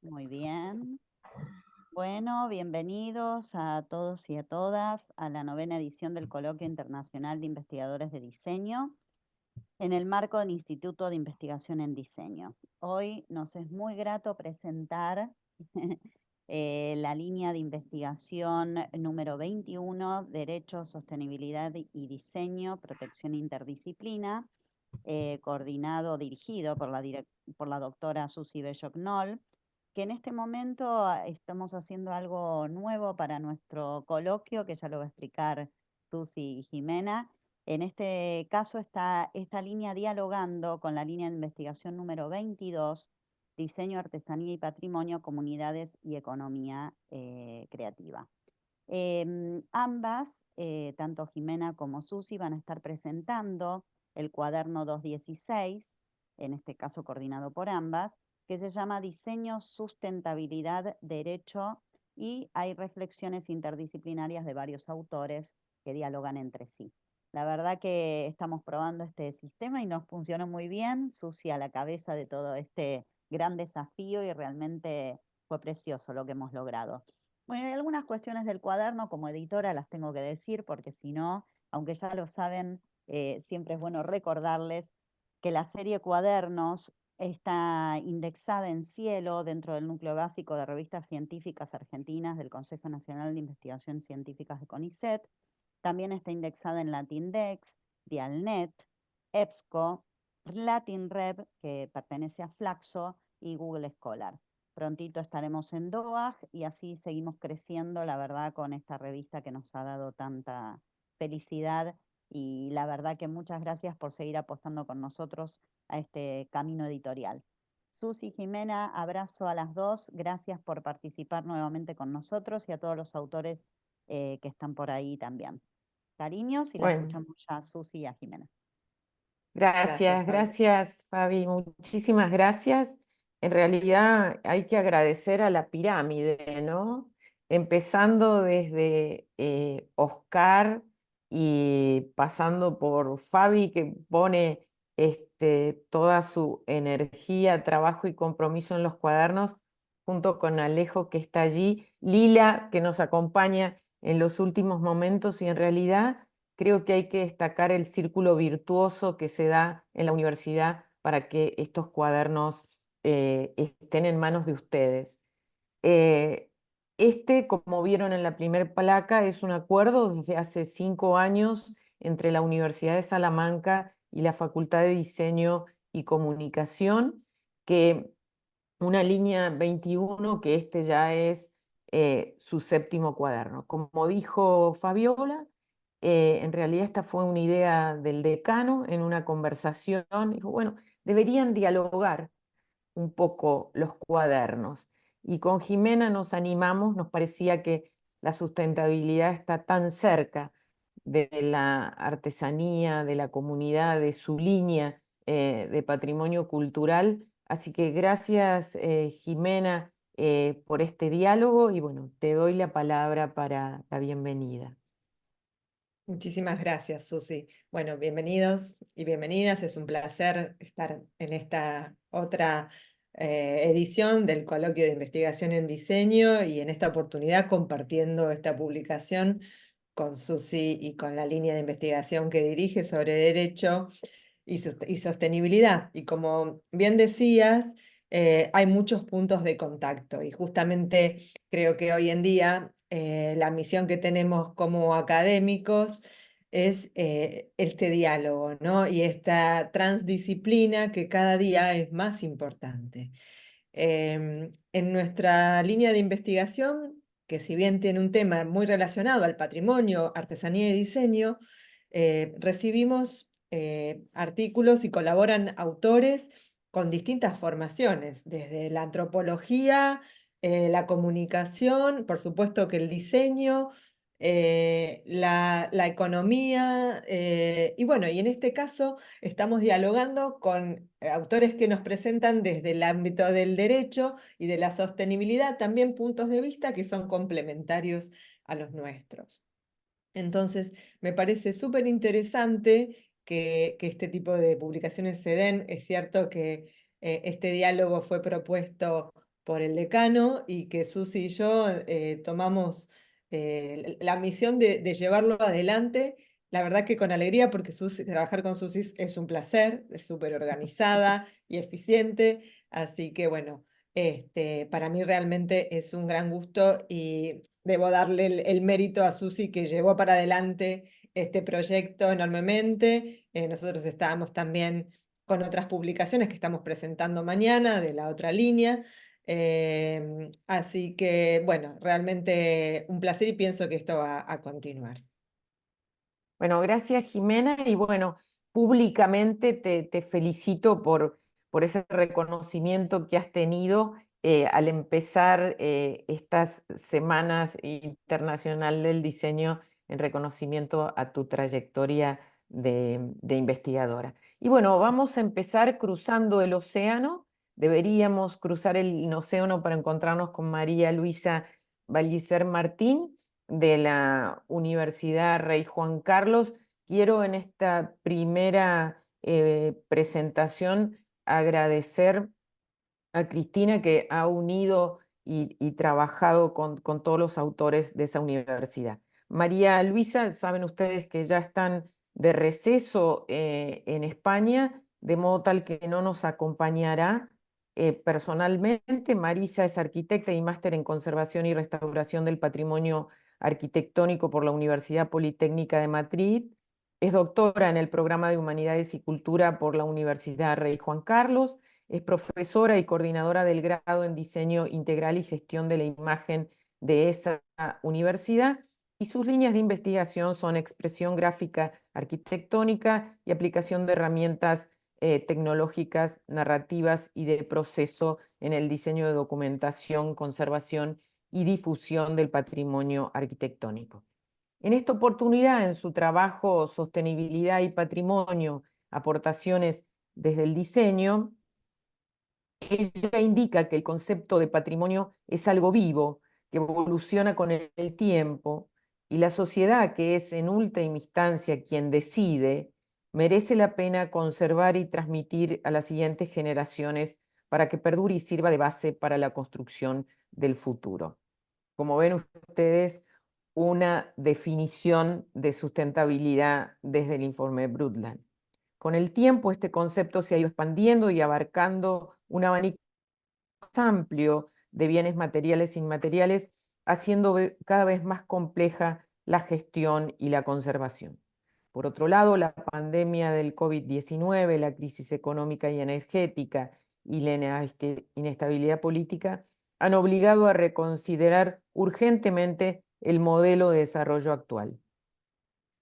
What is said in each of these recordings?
Muy bien. Bueno, bienvenidos a todos y a todas a la 9ª edición del Coloquio Internacional de Investigadores de Diseño en el marco del Instituto de Investigación en Diseño. Hoy nos es muy grato presentar la línea de investigación número 21, Derecho, Sostenibilidad y Diseño, Protección Interdisciplina, dirigido por la doctora Susi Bello-Knoll, que en este momento estamos haciendo algo nuevo para nuestro coloquio, que ya lo va a explicar Susi y Jimena. En este caso está esta línea dialogando con la línea de investigación número 22, Diseño, Artesanía y Patrimonio, Comunidades y Economía Creativa. Ambas, tanto Jimena como Susi, van a estar presentando el cuaderno 216, en este caso coordinado por ambas, que se llama Diseño, Sustentabilidad, Derecho, y hay reflexiones interdisciplinarias de varios autores que dialogan entre sí. La verdad que estamos probando este sistema y nos funcionó muy bien. Susi a la cabeza de todo este gran desafío y realmente fue precioso lo que hemos logrado. Bueno, hay algunas cuestiones del cuaderno, como editora las tengo que decir, porque si no, aunque ya lo saben, siempre es bueno recordarles que la serie Cuadernos está indexada en Cielo dentro del núcleo básico de revistas científicas argentinas del Consejo Nacional de Investigación Científicas de CONICET. También está indexada en Latindex, Dialnet, EBSCO, LatinRev, que pertenece a Flaxo, y Google Scholar. Prontito estaremos en DOAG y así seguimos creciendo, la verdad, con esta revista que nos ha dado tanta felicidad, y la verdad que muchas gracias por seguir apostando con nosotros a este camino editorial. Susi, Jimena, abrazo a las dos, gracias por participar nuevamente con nosotros y a todos los autores que están por ahí también. Cariños y la Bueno, escuchamos ya a Susi y a Jimena. gracias, gracias, Fabi, muchísimas gracias. En realidad hay que agradecer a la pirámide, ¿no? Empezando desde Oscar y pasando por Fabi, que pone toda su energía, trabajo y compromiso en los cuadernos, junto con Alejo, que está allí, Lila, que nos acompaña en los últimos momentos, y en realidad creo que hay que destacar el círculo virtuoso que se da en la universidad para que estos cuadernos estén en manos de ustedes. Eh, como vieron en la primera placa, es un acuerdo desde hace 5 años entre la Universidad de Salamanca y la Facultad de Diseño y Comunicación, que una línea 21, que ya es su 7º cuaderno. Como dijo Fabiola, en realidad esta fue una idea del decano en una conversación. Dijo, bueno, deberían dialogar un poco los cuadernos. Y con Jimena nos animamos, nos parecía que la sustentabilidad está tan cerca de la artesanía, de la comunidad, de su línea de patrimonio cultural. Así que gracias, Jimena, por este diálogo, y bueno, te doy la palabra para la bienvenida. Muchísimas gracias, Susi. Bueno, bienvenidos y bienvenidas. Es un placer estar en esta otra edición del Coloquio de Investigación en Diseño, y en esta oportunidad compartiendo esta publicación con Susi y con la línea de investigación que dirige sobre derecho y sostenibilidad. Y como bien decías, hay muchos puntos de contacto, y justamente creo que hoy en día la misión que tenemos como académicos es este diálogo, ¿no? Y esta transdisciplina que cada día es más importante. En nuestra línea de investigación, que si bien tiene un tema muy relacionado al patrimonio, artesanía y diseño, recibimos artículos y colaboran autores con distintas formaciones, desde la antropología, la comunicación, por supuesto que el diseño, la economía, y bueno, y en este caso estamos dialogando con autores que nos presentan desde el ámbito del derecho y de la sostenibilidad también puntos de vista que son complementarios a los nuestros. Entonces, me parece súper interesante que este tipo de publicaciones se den. Es cierto que este diálogo fue propuesto por el decano y que Susi y yo tomamos la misión de llevarlo adelante. La verdad que con alegría, porque trabajar con Susi es un placer, es súper organizada y eficiente, así que bueno, para mí realmente es un gran gusto y debo darle el mérito a Susi que llevó para adelante este proyecto enormemente. Nosotros estábamos también con otras publicaciones que estamos presentando mañana de la otra línea. Así que, bueno, realmente un placer y pienso que esto va a continuar. Bueno, gracias Jimena y bueno, públicamente te felicito por ese reconocimiento que has tenido al empezar estas semanas internacional del diseño en reconocimiento a tu trayectoria de investigadora. Y bueno, vamos a empezar cruzando el océano. Deberíamos cruzar el océano para encontrarnos con María Luisa Vallicer Martín de la Universidad Rey Juan Carlos. Quiero en esta primera presentación agradecer a Cristina que ha unido y trabajado con todos los autores de esa universidad. María Luisa, saben ustedes que ya están de receso en España, de modo tal que no nos acompañará personalmente. Marisa es arquitecta y máster en conservación y restauración del patrimonio arquitectónico por la Universidad Politécnica de Madrid. Es doctora en el programa de Humanidades y Cultura por la Universidad Rey Juan Carlos. Es profesora y coordinadora del grado en Diseño Integral y Gestión de la Imagen de esa universidad, y sus líneas de investigación son expresión gráfica arquitectónica y aplicación de herramientas tecnológicas, narrativas y de proceso en el diseño de documentación, conservación y difusión del patrimonio arquitectónico. En esta oportunidad, en su trabajo Sostenibilidad y Patrimonio, aportaciones desde el diseño, ella indica que el concepto de patrimonio es algo vivo, que evoluciona con el tiempo, y la sociedad, que es en última instancia quien decide, merece la pena conservar y transmitir a las siguientes generaciones para que perdure y sirva de base para la construcción del futuro. Como ven ustedes, una definición de sustentabilidad desde el informe Brundtland. Con el tiempo, este concepto se ha ido expandiendo y abarcando un abanico más amplio de bienes materiales e inmateriales, haciendo cada vez más compleja la gestión y la conservación. Por otro lado, la pandemia del COVID-19, la crisis económica y energética y la inestabilidad política han obligado a reconsiderar urgentemente el modelo de desarrollo actual.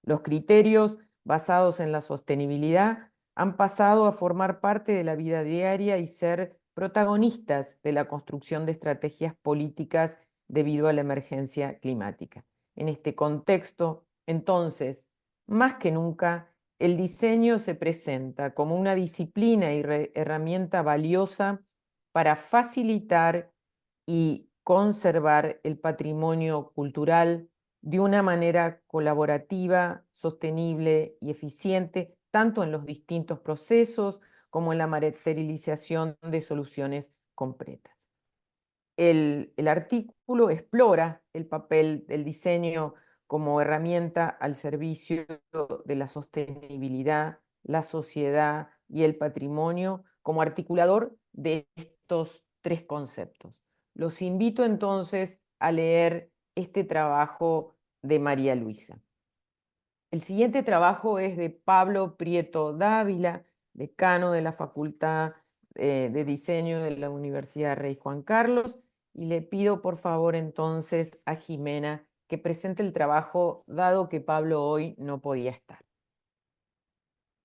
Los criterios basados en la sostenibilidad han pasado a formar parte de la vida diaria y ser protagonistas de la construcción de estrategias políticas debido a la emergencia climática. En este contexto, entonces, más que nunca, el diseño se presenta como una disciplina y herramienta valiosa para facilitar y conservar el patrimonio cultural de una manera colaborativa, sostenible y eficiente, tanto en los distintos procesos como en la materialización de soluciones concretas. El artículo explora el papel del diseño como herramienta al servicio de la sostenibilidad, la sociedad y el patrimonio como articulador de estos tres conceptos. Los invito entonces a leer este trabajo de María Luisa. El siguiente trabajo es de Pablo Prieto Dávila, decano de la Facultad de Diseño de la Universidad Rey Juan Carlos, y le pido por favor entonces a Jimena que presente el trabajo, dado que Pablo hoy no podía estar.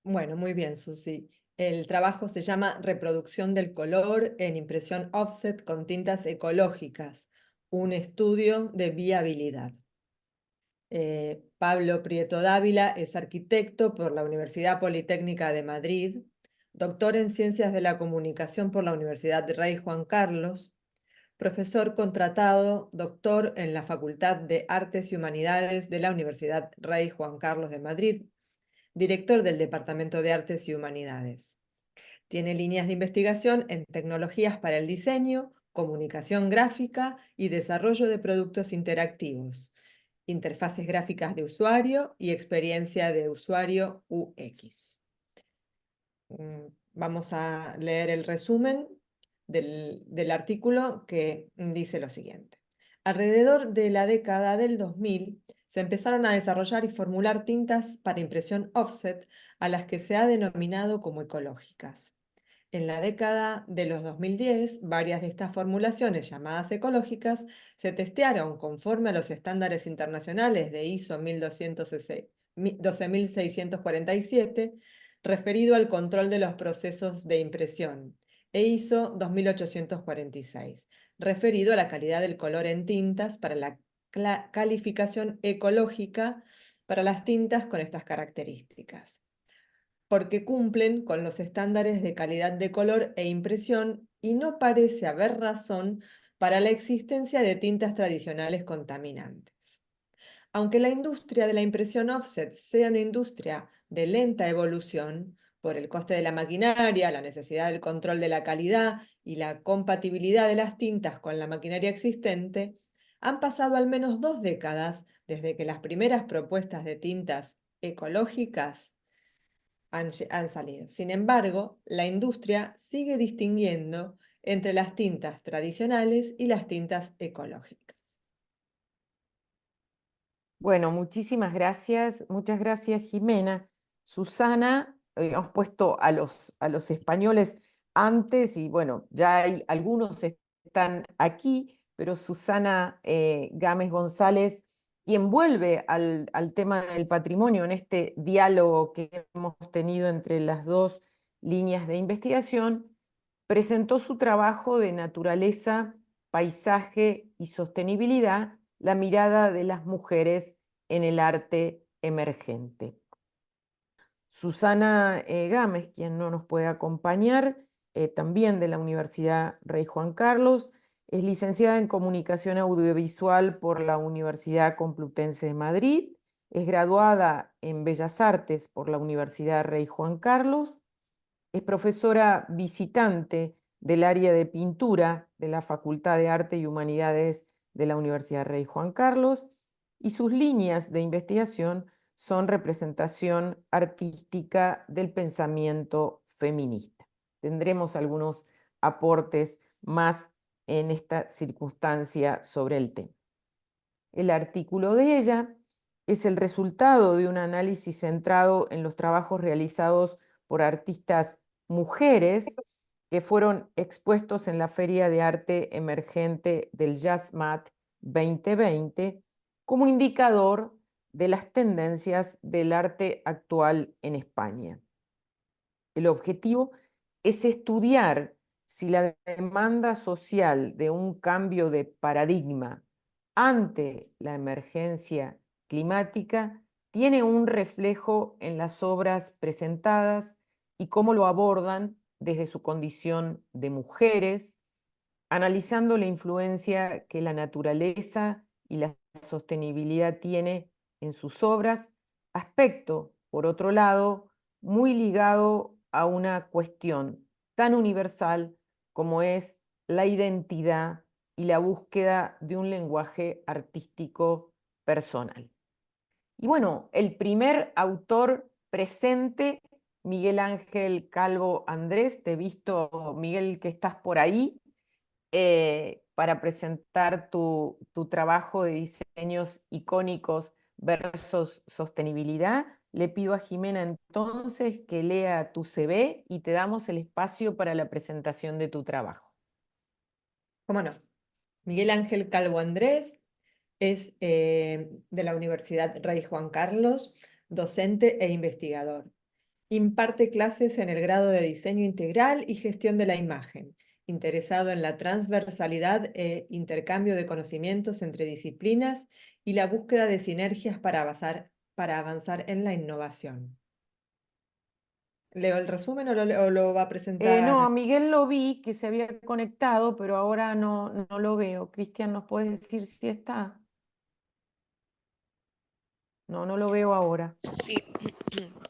Bueno, muy bien, Susi. El trabajo se llama Reproducción del color en impresión offset con tintas ecológicas, un estudio de viabilidad. Pablo Prieto Dávila es arquitecto por la Universidad Politécnica de Madrid, doctor en Ciencias de la Comunicación por la Universidad Rey Juan Carlos, profesor contratado, doctor en la Facultad de Artes y Humanidades de la Universidad Rey Juan Carlos de Madrid, director del Departamento de Artes y Humanidades. Tiene líneas de investigación en tecnologías para el diseño, comunicación gráfica y desarrollo de productos interactivos, interfaces gráficas de usuario y experiencia de usuario UX. Vamos a leer el resumen del artículo que dice lo siguiente. Alrededor de la década del 2000 se empezaron a desarrollar y formular tintas para impresión offset a las que se ha denominado como ecológicas. En la década de los 2010, varias de estas formulaciones llamadas ecológicas se testearon conforme a los estándares internacionales de ISO 12647, referido al control de los procesos de impresión, e ISO 2846, referido a la calidad del color en tintas para la calificación ecológica para las tintas con estas características, porque cumplen con los estándares de calidad de color e impresión y no parece haber razón para la existencia de tintas tradicionales contaminantes. Aunque la industria de la impresión offset sea una industria de lenta evolución, por el coste de la maquinaria, la necesidad del control de la calidad y la compatibilidad de las tintas con la maquinaria existente, han pasado al menos 2 décadas desde que las primeras propuestas de tintas ecológicas han salido. Sin embargo, la industria sigue distinguiendo entre las tintas tradicionales y las tintas ecológicas. Bueno, muchísimas gracias. Muchas gracias, Jimena. Susana, hemos puesto a los españoles antes y bueno, ya hay, algunos están aquí, pero Susana Gámez González, quien vuelve al tema del patrimonio en este diálogo que hemos tenido entre las dos líneas de investigación, presentó su trabajo de naturaleza, paisaje y sostenibilidad, la mirada de las mujeres en el arte emergente. Susana Gámez, quien no nos puede acompañar, también de la Universidad Rey Juan Carlos, es licenciada en Comunicación Audiovisual por la Universidad Complutense de Madrid, es graduada en Bellas Artes por la Universidad Rey Juan Carlos, es profesora visitante del área de pintura de la Facultad de Arte y Humanidades de la Universidad Rey Juan Carlos, y sus líneas de investigación son representación artística del pensamiento feminista. Tendremos algunos aportes más en esta circunstancia sobre el tema. El artículo de ella es el resultado de un análisis centrado en los trabajos realizados por artistas mujeres que fueron expuestos en la Feria de Arte Emergente del JazzMat 2020 como indicador de las tendencias del arte actual en España. El objetivo es estudiar si la demanda social de un cambio de paradigma ante la emergencia climática tiene un reflejo en las obras presentadas y cómo lo abordan desde su condición de mujeres, analizando la influencia que la naturaleza y la sostenibilidad tiene en sus obras, aspecto, por otro lado, muy ligado a una cuestión tan universal como es la identidad y la búsqueda de un lenguaje artístico personal. Y bueno, el primer autor presente, Miguel Ángel Calvo Andrés, te he visto, Miguel, que estás por ahí, para presentar tu trabajo de diseños icónicos versus sostenibilidad. Le pido a Jimena entonces que lea tu CV y te damos el espacio para la presentación de tu trabajo. ¿Cómo no? Miguel Ángel Calvo Andrés es de la Universidad Rey Juan Carlos, docente e investigador. Imparte clases en el grado de Diseño Integral y Gestión de la Imagen, interesado en la transversalidad e intercambio de conocimientos entre disciplinas y la búsqueda de sinergias para avanzar en la innovación. ¿Leo el resumen o lo va a presentar? No, a Miguel lo vi que se había conectado, pero ahora no lo veo. Cristian, ¿nos puedes decir si está? No lo veo ahora. Sí,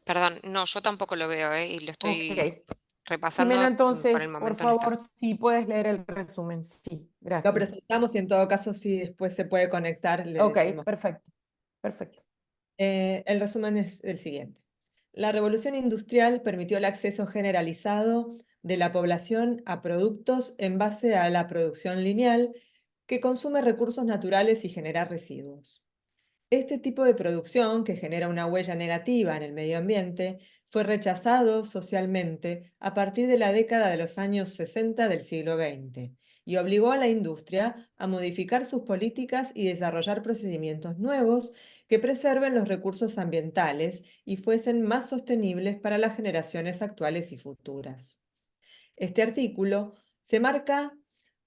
perdón, no, yo tampoco lo veo, y lo estoy... Ok. repasando Jimena, por el entonces, por momento no está. favor, si puedes leer el resumen. Sí, Lo gracias. presentamos y en todo caso, si después se puede conectar, le Ok, decimos. perfecto, perfecto. El resumen es el siguiente. La revolución industrial permitió el acceso generalizado de la población a productos en base a la producción lineal que consume recursos naturales y genera residuos. Este tipo de producción, que genera una huella negativa en el medio ambiente, fue rechazado socialmente a partir de la década de los años 60 del siglo XX y obligó a la industria a modificar sus políticas y desarrollar procedimientos nuevos que preserven los recursos ambientales y fuesen más sostenibles para las generaciones actuales y futuras. Este artículo se marca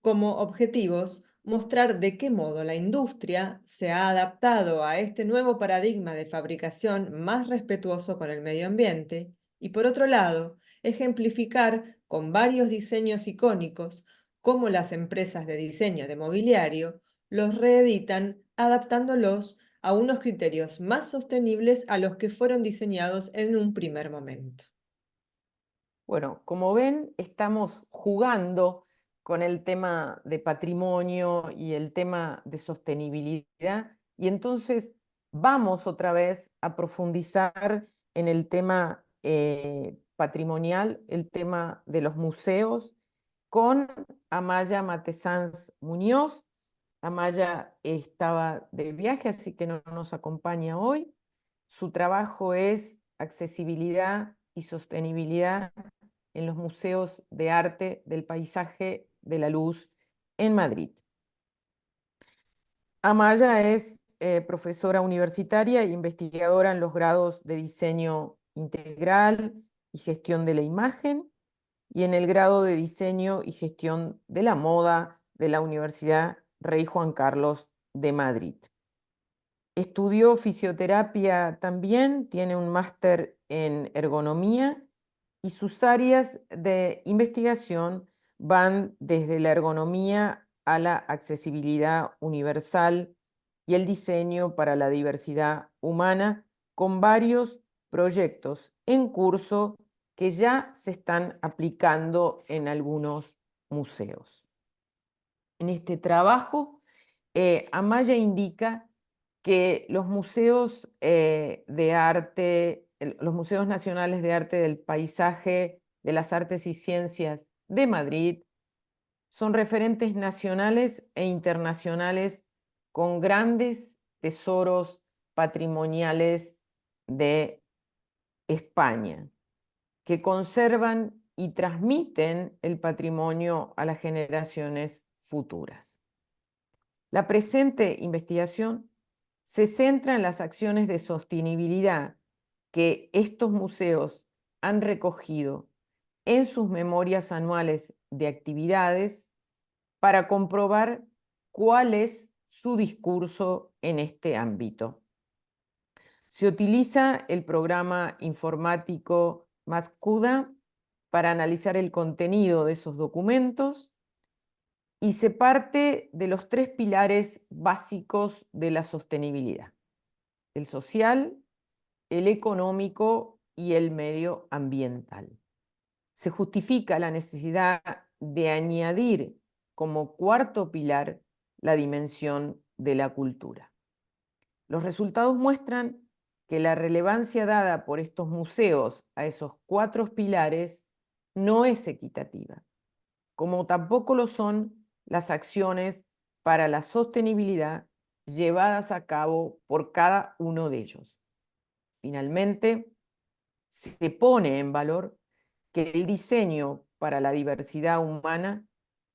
como objetivos mostrar de qué modo la industria se ha adaptado a este nuevo paradigma de fabricación más respetuoso con el medio ambiente y, por otro lado, ejemplificar con varios diseños icónicos cómo las empresas de diseño de mobiliario los reeditan adaptándolos a unos criterios más sostenibles a los que fueron diseñados en un primer momento. Bueno, como ven, estamos jugando con el tema de patrimonio y el tema de sostenibilidad, y entonces vamos otra vez a profundizar en el tema patrimonial, el tema de los museos, con Amaya Matesanz Muñoz. Amaya estaba de viaje, así que no nos acompaña hoy. Su trabajo es accesibilidad y sostenibilidad en los museos de arte del paisaje de la luz en Madrid. Amaya es profesora universitaria e investigadora en los grados de diseño integral y gestión de la imagen y en el grado de diseño y gestión de la moda de la Universidad Rey Juan Carlos de Madrid. Estudió fisioterapia también, tiene un máster en ergonomía y sus áreas de investigación van desde la ergonomía a la accesibilidad universal y el diseño para la diversidad humana, con varios proyectos en curso que ya se están aplicando en algunos museos. En este trabajo, Amaya indica que los museos de arte, los museos nacionales de arte del paisaje, de las artes y ciencias de Madrid, son referentes nacionales e internacionales con grandes tesoros patrimoniales de España, que conservan y transmiten el patrimonio a las generaciones futuras. La presente investigación se centra en las acciones de sostenibilidad que estos museos han recogido en sus memorias anuales de actividades para comprobar cuál es su discurso en este ámbito. Se utiliza el programa informático Mascuda para analizar el contenido de esos documentos y se parte de los tres pilares básicos de la sostenibilidad: el social, el económico y el medioambiental. Se justifica la necesidad de añadir como cuarto pilar la dimensión de la cultura. Los resultados muestran que la relevancia dada por estos museos a esos cuatro pilares no es equitativa, como tampoco lo son las acciones para la sostenibilidad llevadas a cabo por cada uno de ellos. Finalmente, se pone en valor que el diseño para la diversidad humana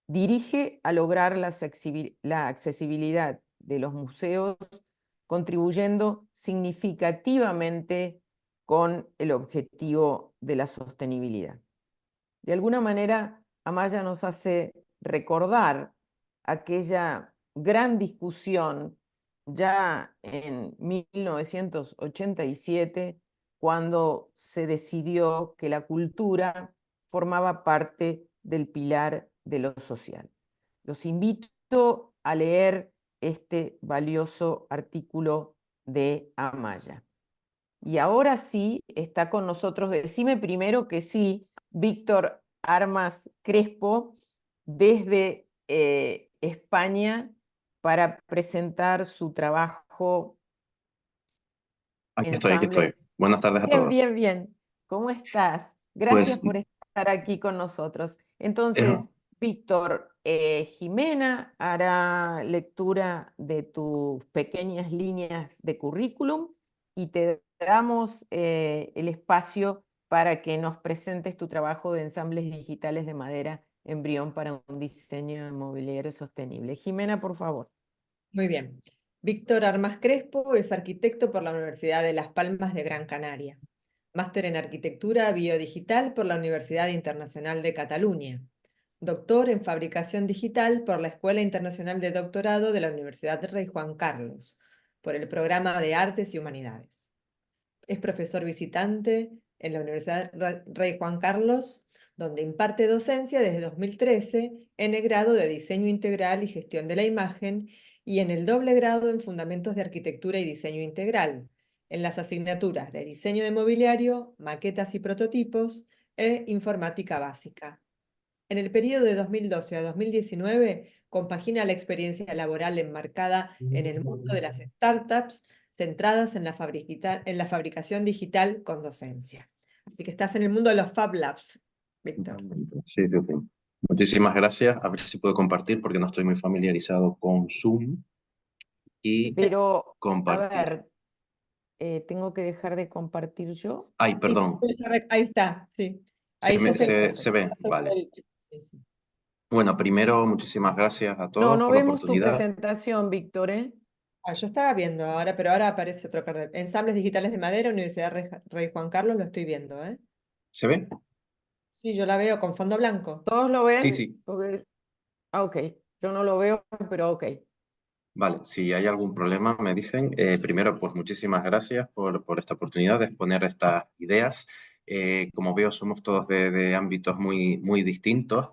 dirige a lograr la accesibilidad de los museos, contribuyendo significativamente con el objetivo de la sostenibilidad. De alguna manera, Amaya nos hace recordar aquella gran discusión ya en 1987, cuando se decidió que la cultura formaba parte del pilar de lo social. Los invito a leer este valioso artículo de Amaya. Y ahora sí está con nosotros, decime primero que sí, Víctor Armas Crespo desde España para presentar su trabajo Aquí ensamble. estoy. Buenas tardes a Bien, todos. bien, bien. ¿Cómo estás? Gracias Pues por estar aquí con nosotros. es Entonces, Víctor, Jimena hará lectura de tus pequeñas líneas de currículum y te damos el espacio para que nos presentes tu trabajo de ensambles digitales de madera embrión para un diseño de mobiliario sostenible. Jimena, por favor. Muy bien. Víctor Armas Crespo es arquitecto por la Universidad de Las Palmas de Gran Canaria. Máster en Arquitectura Biodigital por la Universidad Internacional de Cataluña. Doctor en Fabricación Digital por la Escuela Internacional de Doctorado de la Universidad Rey Juan Carlos, por el Programa de Artes y Humanidades. Es profesor visitante en la Universidad Rey Juan Carlos, donde imparte docencia desde 2013 en el grado de Diseño Integral y Gestión de la Imagen y en el doble grado en Fundamentos de Arquitectura y Diseño Integral, en las asignaturas de Diseño de Mobiliario, Maquetas y Prototipos e Informática Básica. En el periodo de 2012 a 2019 compagina la experiencia laboral enmarcada en el mundo de las startups centradas en la fabricación digital con docencia. Así que estás en el mundo de los Fab Labs, Víctor. Sí, sí, sí. Muchísimas gracias. A ver si puedo compartir porque no estoy muy familiarizado con Zoom y Pero, a compartir. ver, tengo que dejar de compartir yo. Ay, Sí, perdón. ahí está, sí. Ahí ya Se ve, vale. Sí, sí. Bueno, primero, muchísimas gracias a No, todos no por la vemos tu oportunidad. presentación, Víctor, ¿eh? Yo estaba viendo ahora, pero ahora aparece otro cartel. Ensambles digitales de madera, Universidad Rey Juan Carlos, lo estoy viendo, ¿eh? ¿Se ve? Sí, yo la veo con fondo blanco. ¿Todos lo Sí, ven? sí. Porque... Ah, ok. Yo no lo veo, pero ok. Vale, si hay algún problema me dicen. Primero, pues muchísimas gracias por esta oportunidad de exponer estas ideas. Como veo, somos todos de ámbitos muy distintos.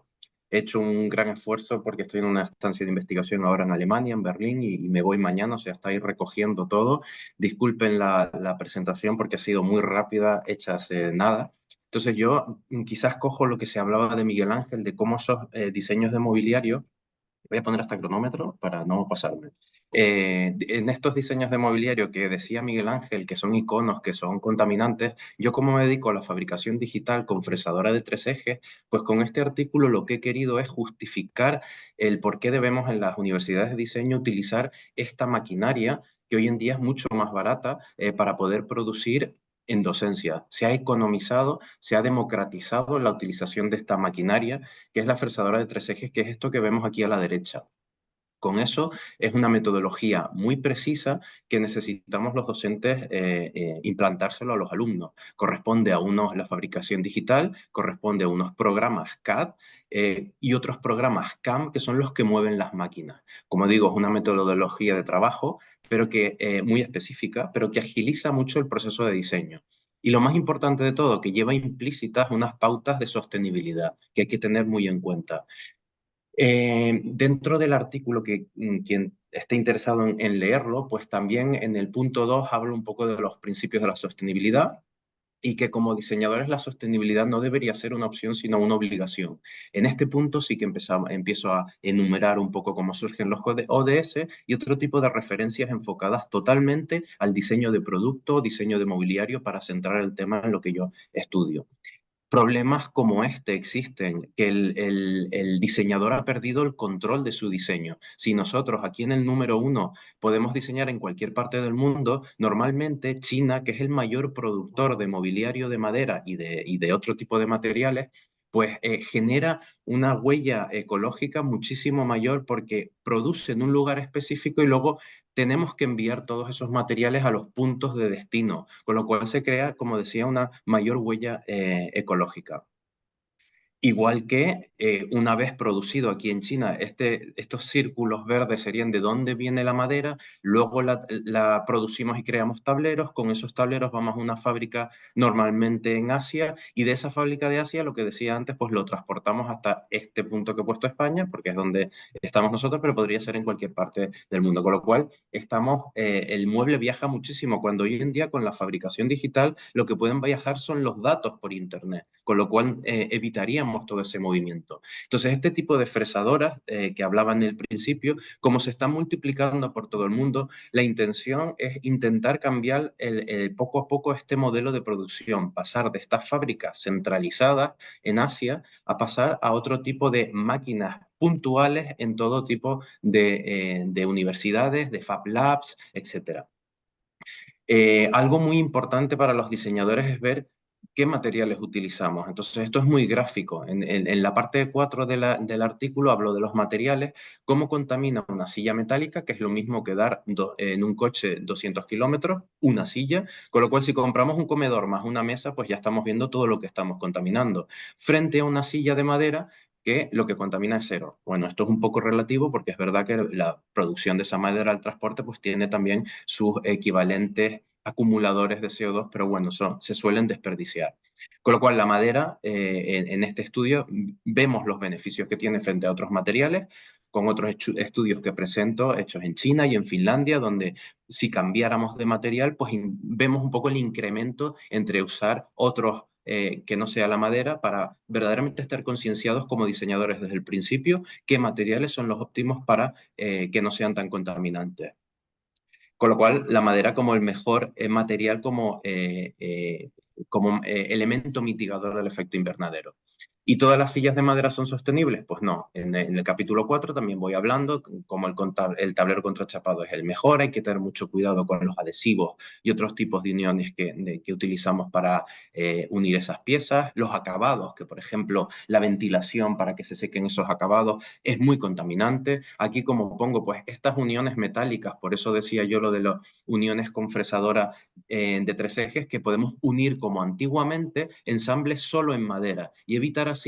He hecho un gran esfuerzo porque estoy en una estancia de investigación ahora en Alemania, en Berlín, y me voy mañana, o sea, estáis recogiendo todo. Disculpen la presentación porque ha sido muy rápida, hecha hace nada. Entonces yo quizás cojo lo que se hablaba de Miguel Ángel, de cómo esos diseños de mobiliario. Voy a poner hasta cronómetro para no pasarme. En estos diseños de mobiliario que decía Miguel Ángel, que son iconos, que son contaminantes, yo como me dedico a la fabricación digital con fresadora de 3 ejes, pues con este artículo lo que he querido es justificar el por qué debemos en las universidades de diseño utilizar esta maquinaria que hoy en día es mucho más barata para poder producir en docencia. Se ha economizado, se ha democratizado la utilización de esta maquinaria que es la fresadora de 3 ejes, que es esto que vemos aquí a la derecha. Con eso es una metodología muy precisa que necesitamos los docentes implantárselo a los alumnos. Corresponde a unos la fabricación digital, corresponde a unos programas CAD y otros programas CAM que son los que mueven las máquinas. Como digo, es una metodología de trabajo pero que muy específica, pero que agiliza mucho el proceso de diseño. Y lo más importante de todo, que lleva implícitas unas pautas de sostenibilidad que hay que tener muy en cuenta. Dentro del artículo, quien esté interesado en leerlo, pues también en el punto 2 hablo un poco de los principios de la sostenibilidad y que como diseñadores la sostenibilidad no debería ser una opción, sino una obligación. En este punto sí que empiezo a enumerar un poco cómo surgen los ODS y otro tipo de referencias enfocadas totalmente al diseño de producto, diseño de mobiliario, para centrar el tema en lo que yo estudio. Problemas como este existen, que el diseñador ha perdido el control de su diseño. Si nosotros aquí en el número 1 podemos diseñar en cualquier parte del mundo, normalmente China, que es el mayor productor de mobiliario de madera y de otro tipo de materiales, pues genera una huella ecológica muchísimo mayor porque produce en un lugar específico y luego tenemos que enviar todos esos materiales a los puntos de destino, con lo cual se crea, como decía, una mayor huella ecológica. Igual que una vez producido aquí en China, estos círculos verdes serían de dónde viene la madera, luego la producimos y creamos tableros, con esos tableros vamos a una fábrica normalmente en Asia, y de esa fábrica de Asia, lo que decía antes, pues lo transportamos hasta este punto que he puesto España, porque es donde estamos nosotros, pero podría ser en cualquier parte del mundo, con lo cual el mueble viaja muchísimo, cuando hoy en día con la fabricación digital lo que pueden viajar son los datos por Internet, con lo cual evitaríamos todo ese movimiento. Entonces, este tipo de fresadoras que hablaba en el principio, como se están multiplicando por todo el mundo, la intención es intentar cambiar poco a poco este modelo de producción, pasar de estas fábricas centralizadas en Asia a pasar a otro tipo de máquinas puntuales en todo tipo de universidades, de Fab Labs, etc. Algo muy importante para los diseñadores es ver qué materiales utilizamos. Entonces, esto es muy gráfico. En la parte 4 del artículo hablo de los materiales, cómo contamina una silla metálica, que es lo mismo que dar en un coche 200 kilómetros, una silla, con lo cual si compramos un comedor más una mesa, pues ya estamos viendo todo lo que estamos contaminando. Frente a una silla de madera, que lo que contamina es cero. Bueno, esto es un poco relativo porque es verdad que la producción de esa madera al transporte pues tiene también sus equivalentes acumuladores de CO2, pero bueno, se suelen desperdiciar. Con lo cual, la madera, en este estudio, vemos los beneficios que tiene frente a otros materiales, con otros estudios que presento hechos en China y en Finlandia, donde si cambiáramos de material, pues vemos un poco el incremento entre usar otros que no sea la madera, para verdaderamente estar concienciados como diseñadores desde el principio qué materiales son los óptimos para que no sean tan contaminantes. Con lo cual, la madera como el mejor material como elemento mitigador del efecto invernadero. ¿Y todas las sillas de madera son sostenibles? Pues no. En el capítulo 4 también voy hablando cómo el tablero contrachapado es el mejor. Hay que tener mucho cuidado con los adhesivos y otros tipos de uniones que utilizamos para unir esas piezas. Los acabados, que por ejemplo la ventilación para que se sequen esos acabados es muy contaminante. Aquí como pongo, pues estas uniones metálicas, por eso decía yo lo de las uniones con fresadora de 3 ejes, que podemos unir como antiguamente ensambles solo en madera y evitar así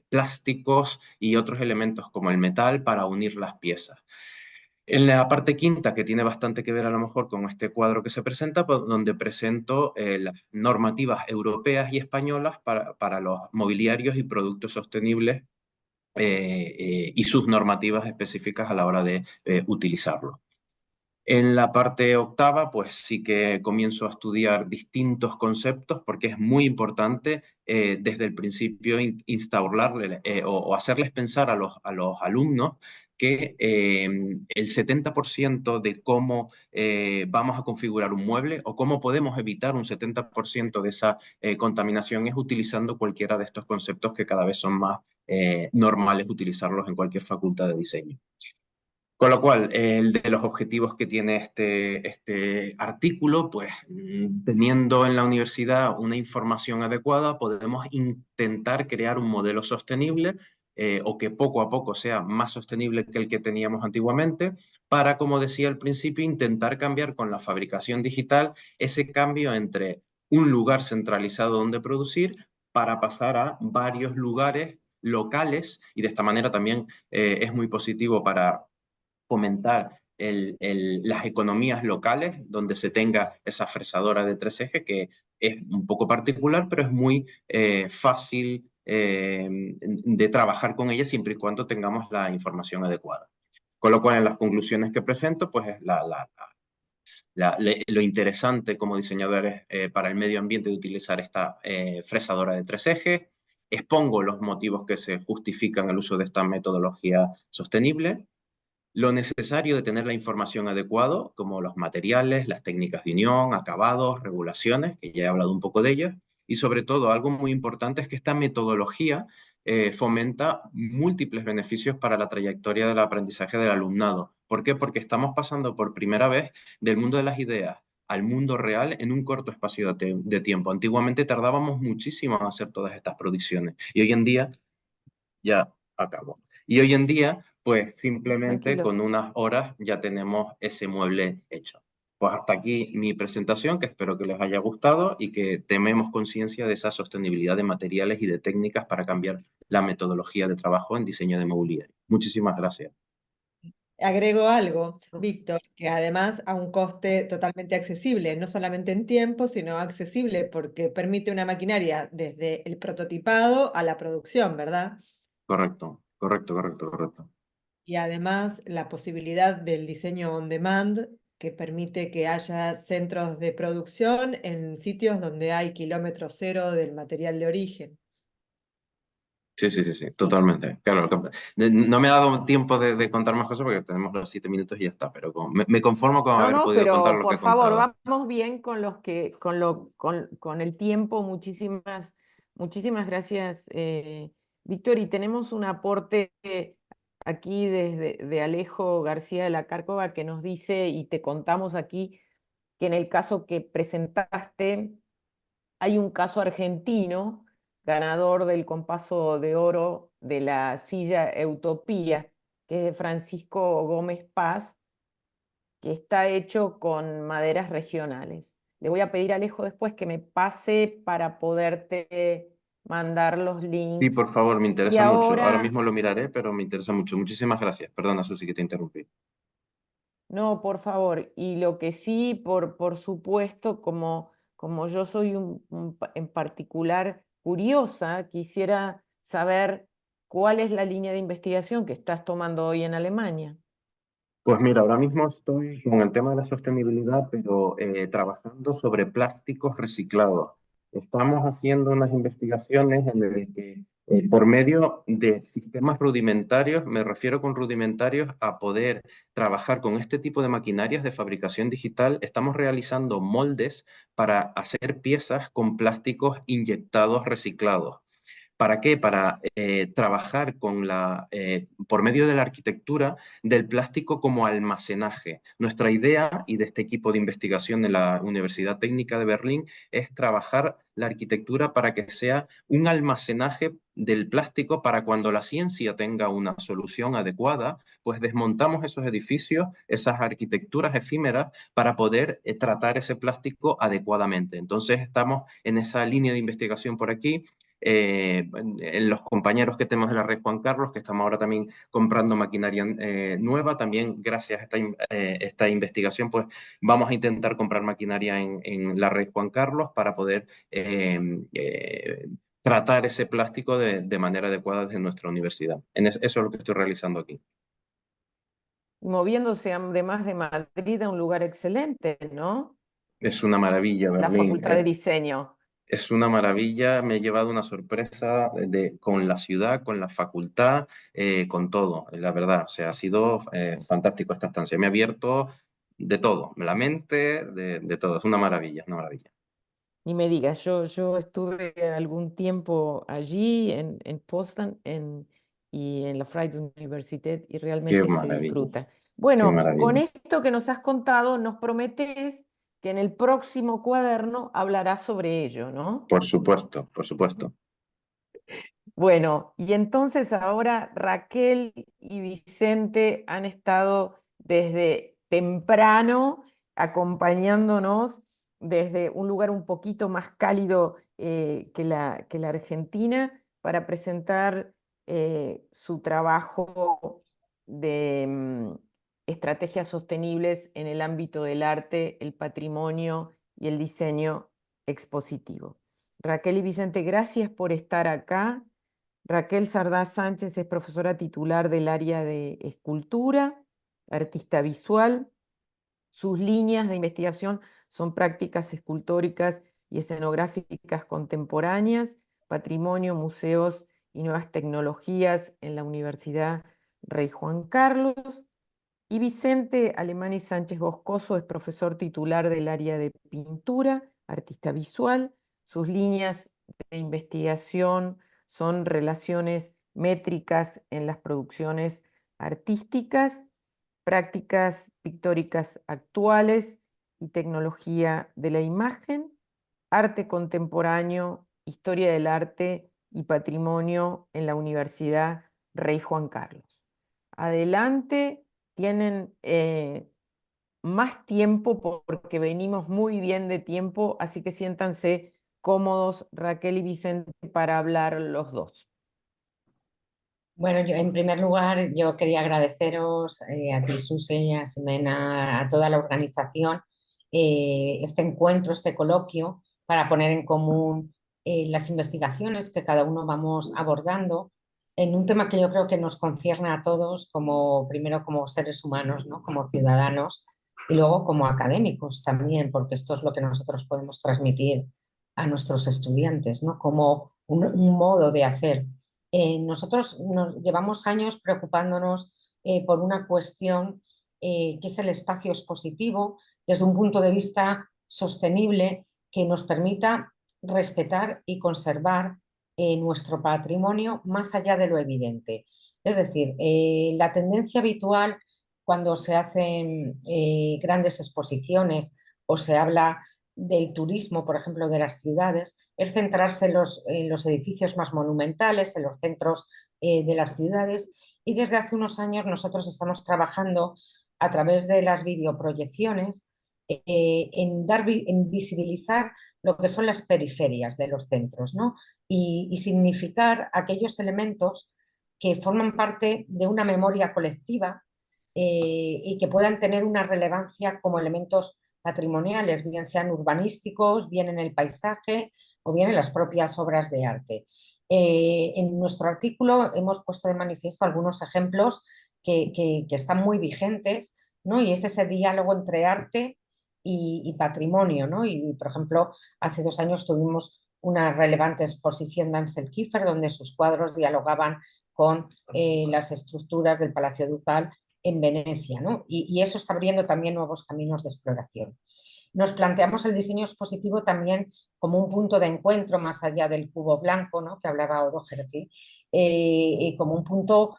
plásticos y otros elementos como el metal para unir las piezas. En la parte quinta, que tiene bastante que ver a lo mejor con este cuadro que se presenta, pues, donde presento las normativas europeas y españolas para los mobiliarios y productos sostenibles y sus normativas específicas a la hora de utilizarlo. En la parte octava, pues sí que comienzo a estudiar distintos conceptos porque es muy importante desde el principio instaurarle o hacerles pensar a los alumnos que el 70% de cómo vamos a configurar un mueble o cómo podemos evitar un 70% de esa contaminación es utilizando cualquiera de estos conceptos que cada vez son más normales utilizarlos en cualquier facultad de diseño. Con lo cual, el de los objetivos que tiene este artículo, pues teniendo en la universidad una información adecuada, podemos intentar crear un modelo sostenible o que poco a poco sea más sostenible que el que teníamos antiguamente, para, como decía al principio, intentar cambiar con la fabricación digital ese cambio entre un lugar centralizado donde producir para pasar a varios lugares locales, y de esta manera también es muy positivo para fomentar las economías locales, donde se tenga esa fresadora de 3 ejes, que es un poco particular, pero es muy fácil de trabajar con ella siempre y cuando tengamos la información adecuada. Con lo cual, en las conclusiones que presento, pues es lo interesante como diseñadores para el medio ambiente de utilizar esta fresadora de 3 ejes. Expongo los motivos que se justifican el uso de esta metodología sostenible, lo necesario de tener la información adecuada, como los materiales, las técnicas de unión, acabados, regulaciones, que ya he hablado un poco de ellas, y sobre todo algo muy importante es que esta metodología fomenta múltiples beneficios para la trayectoria del aprendizaje del alumnado. ¿Por qué? Porque estamos pasando por primera vez del mundo de las ideas al mundo real en un corto espacio de tiempo. Antiguamente tardábamos muchísimo en hacer todas estas producciones y hoy en día ya acabó. Y hoy en día, pues simplemente Tranquilo. con unas horas ya tenemos ese mueble hecho. Pues hasta aquí mi presentación, que espero que les haya gustado y que tomemos conciencia de esa sostenibilidad de materiales y de técnicas para cambiar la metodología de trabajo en diseño de mobiliario. Muchísimas gracias. Agrego algo, Víctor, que además a un coste totalmente accesible, no solamente en tiempo, sino accesible porque permite una maquinaria desde el prototipado a la producción, ¿verdad? Correcto, correcto, correcto, correcto. Y además la posibilidad del diseño on demand, que permite que haya centros de producción en sitios donde hay kilómetro cero del material de origen. Sí, sí, sí, sí, totalmente. Claro, no me ha dado tiempo de contar más cosas porque tenemos los 7 minutos y ya está, pero me conformo con No, haber no, podido contar pero lo que por he favor, contado. vamos bien con con el tiempo. Muchísimas gracias, Víctor. Y tenemos un aporte aquí de Alejo García de la Cárcova que nos dice, y te contamos aquí, que en el caso que presentaste, hay un caso argentino, ganador del Compaso de Oro de la silla Utopía, que es de Francisco Gómez Paz, que está hecho con maderas regionales. Le voy a pedir a Alejo después que me pase para poderte mandar los Sí, links. por favor, me Y interesa mucho. Ahora ahora, mismo lo miraré, pero me interesa mucho. Muchísimas gracias. Perdona, Susi, que te interrumpí. no, por favor, y lo que sí, por supuesto, como yo soy en particular curiosa, quisiera saber cuál es la línea de investigación que estás tomando hoy en Alemania. Pues mira, ahora mismo estoy con el tema de la sostenibilidad, pero trabajando sobre plásticos reciclados. Estamos haciendo unas investigaciones en las que, por medio de sistemas rudimentarios, me refiero con rudimentarios a poder trabajar con este tipo de maquinarias de fabricación digital, estamos realizando moldes para hacer piezas con plásticos inyectados reciclados. ¿Para qué? Para trabajar por medio de la arquitectura del plástico como almacenaje. Nuestra idea, y de este equipo de investigación de la Universidad Técnica de Berlín, es trabajar la arquitectura para que sea un almacenaje del plástico para cuando la ciencia tenga una solución adecuada, pues desmontamos esos edificios, esas arquitecturas efímeras para poder tratar ese plástico adecuadamente. Entonces estamos en esa línea de investigación por aquí, en los compañeros que tenemos de la red Juan Carlos, que estamos ahora también comprando maquinaria nueva, también gracias a esta investigación, pues vamos a intentar comprar maquinaria en la red Juan Carlos para poder tratar ese plástico de manera adecuada desde nuestra universidad. Eso es lo que estoy realizando aquí. Moviéndose además de Madrid a un lugar excelente, ¿no? Es una maravilla, La Berlín. Facultad de Diseño. Es una maravilla, me he llevado una sorpresa con la ciudad, con la facultad, con todo, la verdad. O sea, ha sido fantástico esta estancia. Me ha abierto de todo, la mente, de todo. Es una maravilla, una maravilla. Ni me digas, yo estuve algún tiempo allí en Potsdam y en la Freie Universität y Qué realmente se maravilla, disfruta. qué Bueno, con maravilla. esto que nos has contado, nos prometes que en el próximo cuaderno hablarás sobre ello, ¿no? Por supuesto, por supuesto. Bueno, y entonces ahora Raquel y Vicente han estado desde temprano acompañándonos desde un lugar un poquito más cálido que la Argentina para presentar su trabajo de estrategias sostenibles en el ámbito del arte, el patrimonio y el diseño expositivo. Raquel y Vicente, gracias por estar acá. Raquel Sardá Sánchez es profesora titular del área de escultura, artista visual. Sus líneas de investigación son prácticas escultóricas y escenográficas contemporáneas, patrimonio, museos y nuevas tecnologías en la Universidad Rey Juan Carlos. Y Vicente Alemani Sánchez Boscoso es profesor titular del área de pintura, artista visual. Sus líneas de investigación son relaciones métricas en las producciones artísticas, prácticas pictóricas actuales y tecnología de la imagen, arte contemporáneo, historia del arte y patrimonio en la Universidad Rey Juan Carlos. Adelante, tienen más tiempo porque venimos muy bien de tiempo, así que siéntanse cómodos, Raquel y Vicente, para hablar los dos. Bueno, yo, en primer lugar, yo quería agradeceros a ti, Susi, a Ximena, a toda la organización, este encuentro, este coloquio, para poner en común las investigaciones que cada uno vamos abordando en un tema que yo creo que nos concierne a todos, como, primero como seres humanos, ¿no? Como ciudadanos, y luego como académicos también, porque esto es lo que nosotros podemos transmitir a nuestros estudiantes, ¿no? Como un modo de hacer. Nosotros llevamos años preocupándonos por una cuestión que es el espacio expositivo desde un punto de vista sostenible que nos permita respetar y conservar nuestro patrimonio más allá de lo evidente. Es decir, la tendencia habitual cuando se hacen grandes exposiciones o se habla del turismo, por ejemplo, de las ciudades, es centrarse en los edificios más monumentales, en los centros de las ciudades. Y desde hace unos años nosotros estamos trabajando a través de las videoproyecciones en visibilizar lo que son las periferias de los centros, ¿no? Y significar aquellos elementos que forman parte de una memoria colectiva y que puedan tener una relevancia como elementos patrimoniales, bien sean urbanísticos, bien en el paisaje o bien en las propias obras de arte. En nuestro artículo hemos puesto de manifiesto algunos ejemplos que están muy vigentes, ¿no? Y es ese diálogo entre arte y patrimonio, ¿no? Y, por ejemplo, hace 2 años tuvimos una relevante exposición de Ansel Kiefer, donde sus cuadros dialogaban con las estructuras del Palacio Ducal en Venecia, ¿no? Y eso está abriendo también nuevos caminos de exploración. Nos planteamos el diseño expositivo también como un punto de encuentro más allá del cubo blanco, ¿no? Que hablaba O'Doherty, como un punto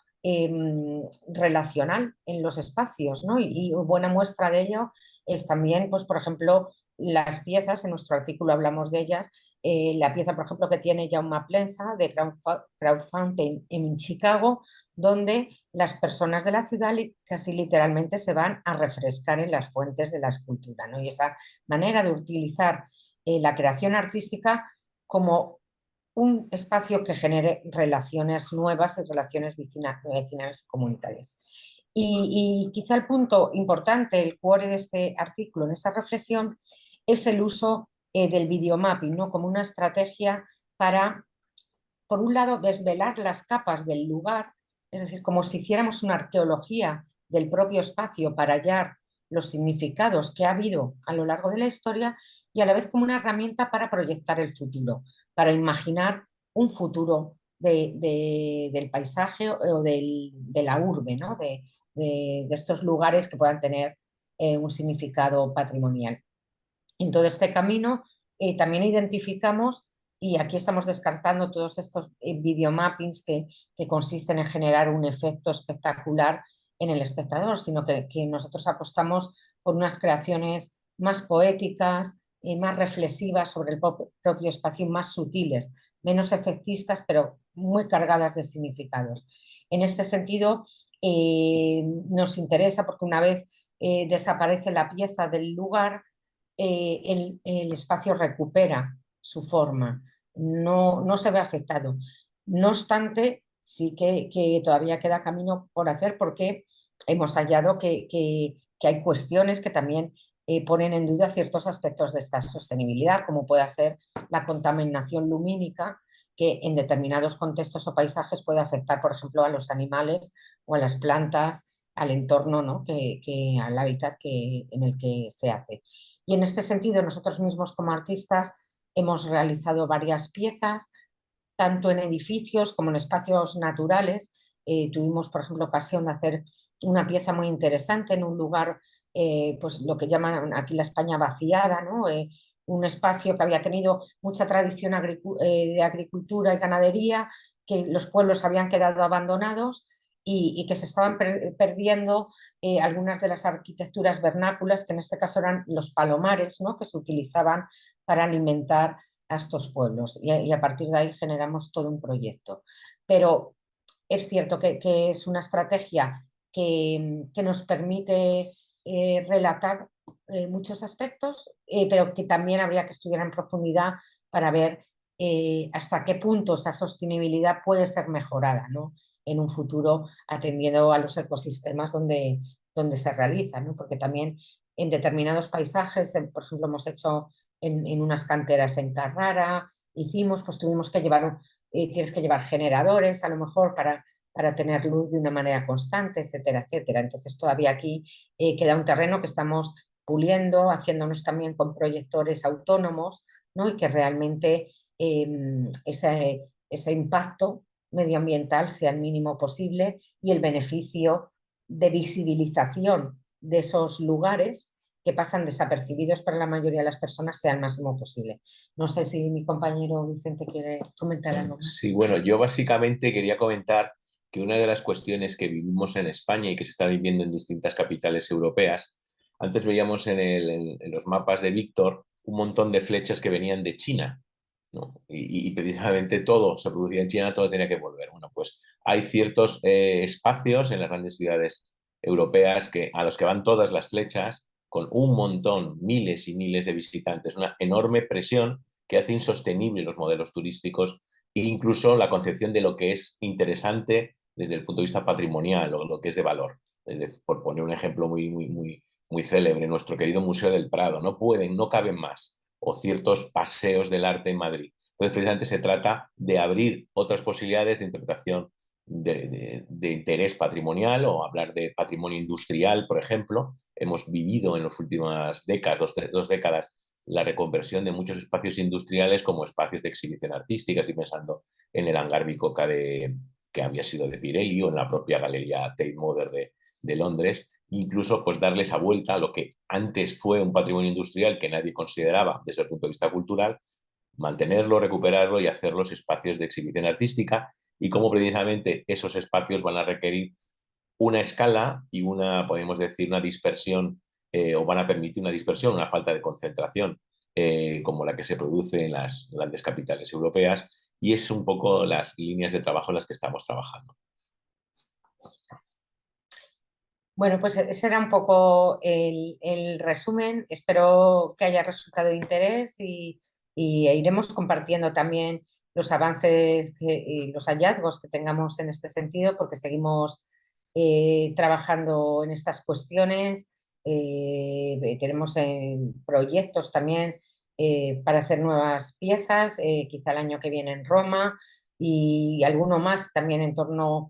relacional en los espacios, ¿no? Y buena muestra de ello es también, pues, por ejemplo, las piezas, en nuestro artículo hablamos de ellas, la pieza, por ejemplo, que tiene Jaume Plensa de Crowd Fountain en Chicago, donde las personas de la ciudad casi literalmente se van a refrescar en las fuentes de la escultura, ¿no? Y esa manera de utilizar la creación artística como un espacio que genere relaciones nuevas y relaciones vecinales comunitarias. Y quizá el punto importante, el cuore de este artículo, en esa reflexión, es el uso del videomapping, ¿no? Como una estrategia para, por un lado, desvelar las capas del lugar, es decir, como si hiciéramos una arqueología del propio espacio para hallar los significados que ha habido a lo largo de la historia, y a la vez como una herramienta para proyectar el futuro, para imaginar un futuro del paisaje o de la urbe, ¿no? De estos lugares que puedan tener un significado patrimonial. En todo este camino también identificamos, y aquí estamos descartando todos estos videomappings que consisten en generar un efecto espectacular en el espectador, sino que nosotros apostamos por unas creaciones más poéticas, más reflexivas sobre el propio espacio, más sutiles, menos efectistas, pero muy cargadas de significados. En este sentido, nos interesa porque una vez desaparece la pieza del lugar, el espacio recupera su forma, no se ve afectado. No obstante, sí que todavía queda camino por hacer porque hemos hallado que hay cuestiones que también ponen en duda ciertos aspectos de esta sostenibilidad, como pueda ser la contaminación lumínica, que en determinados contextos o paisajes puede afectar, por ejemplo, a los animales o a las plantas, al entorno, ¿no? Al hábitat en el que se hace. Y en este sentido, nosotros mismos como artistas hemos realizado varias piezas, tanto en edificios como en espacios naturales. Tuvimos, por ejemplo, ocasión de hacer una pieza muy interesante en un lugar, pues lo que llaman aquí la España vaciada, ¿no? Un espacio que había tenido mucha tradición de agricultura y ganadería, que los pueblos habían quedado abandonados y que se estaban perdiendo algunas de las arquitecturas vernáculas, que en este caso eran los palomares, ¿no? Que se utilizaban para alimentar a estos pueblos, y a partir de ahí generamos todo un proyecto. Pero es cierto que es una estrategia que nos permite relatar muchos aspectos, pero que también habría que estudiar en profundidad para ver hasta qué punto esa sostenibilidad puede ser mejorada, ¿no?, en un futuro, atendiendo a los ecosistemas donde se realiza, ¿no? Porque también en determinados paisajes, por ejemplo, hemos hecho en unas canteras en Carrara, pues tuvimos que llevar, tienes que llevar generadores a lo mejor para tener luz de una manera constante, etcétera, etcétera. Entonces todavía aquí queda un terreno que estamos puliendo, haciéndonos también con proyectores autónomos, ¿no?, y que realmente ese impacto medioambiental sea el mínimo posible y el beneficio de visibilización de esos lugares que pasan desapercibidos para la mayoría de las personas sea el máximo posible. No sé si mi compañero Vicente quiere comentar algo más. Sí, bueno, yo básicamente quería comentar que una de las cuestiones que vivimos en España y que se está viviendo en distintas capitales europeas, antes veíamos en los mapas de Víctor un montón de flechas que venían de China, ¿no? Y precisamente todo se producía en China, todo tenía que volver. Bueno, pues hay ciertos espacios en las grandes ciudades europeas a los que van todas las flechas con un montón, miles y miles de visitantes, una enorme presión que hace insostenibles los modelos turísticos e incluso la concepción de lo que es interesante desde el punto de vista patrimonial o lo que es de valor. Por poner un ejemplo muy célebre, nuestro querido Museo del Prado, no caben más, o ciertos paseos del arte en Madrid. Entonces, precisamente se trata de abrir otras posibilidades de interpretación de interés patrimonial o hablar de patrimonio industrial, por ejemplo. Hemos vivido en las últimas décadas, dos décadas, la reconversión de muchos espacios industriales como espacios de exhibición artística. Estoy pensando en el hangar Bicoca que había sido de Pirelli, o en la propia galería Tate Modern de Londres. Incluso pues darle esa vuelta a lo que antes fue un patrimonio industrial que nadie consideraba desde el punto de vista cultural, mantenerlo, recuperarlo y hacer los espacios de exhibición artística, y cómo precisamente esos espacios van a requerir una escala y podemos decir, una dispersión, o van a permitir una dispersión, una falta de concentración, como la que se produce en las grandes capitales europeas, y es un poco las líneas de trabajo en las que estamos trabajando. Bueno, pues ese era un poco el resumen. Espero que haya resultado de interés y iremos compartiendo también los avances y los hallazgos que tengamos en este sentido, porque seguimos trabajando en estas cuestiones. Tenemos proyectos también para hacer nuevas piezas, quizá el año que viene en Roma, y alguno más también en torno,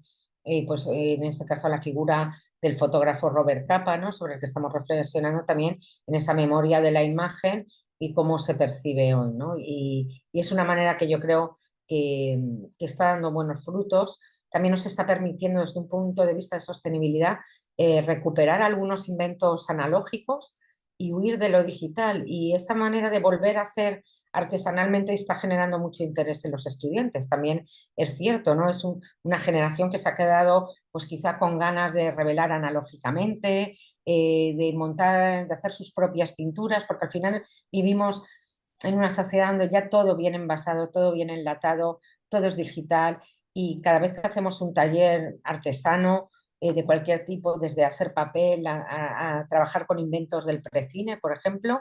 pues en este caso, a la figura del fotógrafo Robert Capa, ¿no?, sobre el que estamos reflexionando también en esa memoria de la imagen y cómo se percibe hoy, ¿no? Y es una manera que yo creo que está dando buenos frutos. También nos está permitiendo, desde un punto de vista de sostenibilidad, recuperar algunos inventos analógicos y huir de lo digital. Y esta manera de volver a hacer artesanalmente está generando mucho interés en los estudiantes. También es cierto, ¿no? Es una generación que se ha quedado pues quizá con ganas de revelar analógicamente, de montar, de hacer sus propias pinturas, porque al final vivimos en una sociedad donde ya todo viene envasado, todo viene enlatado, todo es digital, y cada vez que hacemos un taller artesano de cualquier tipo, desde hacer papel a trabajar con inventos del precine, por ejemplo,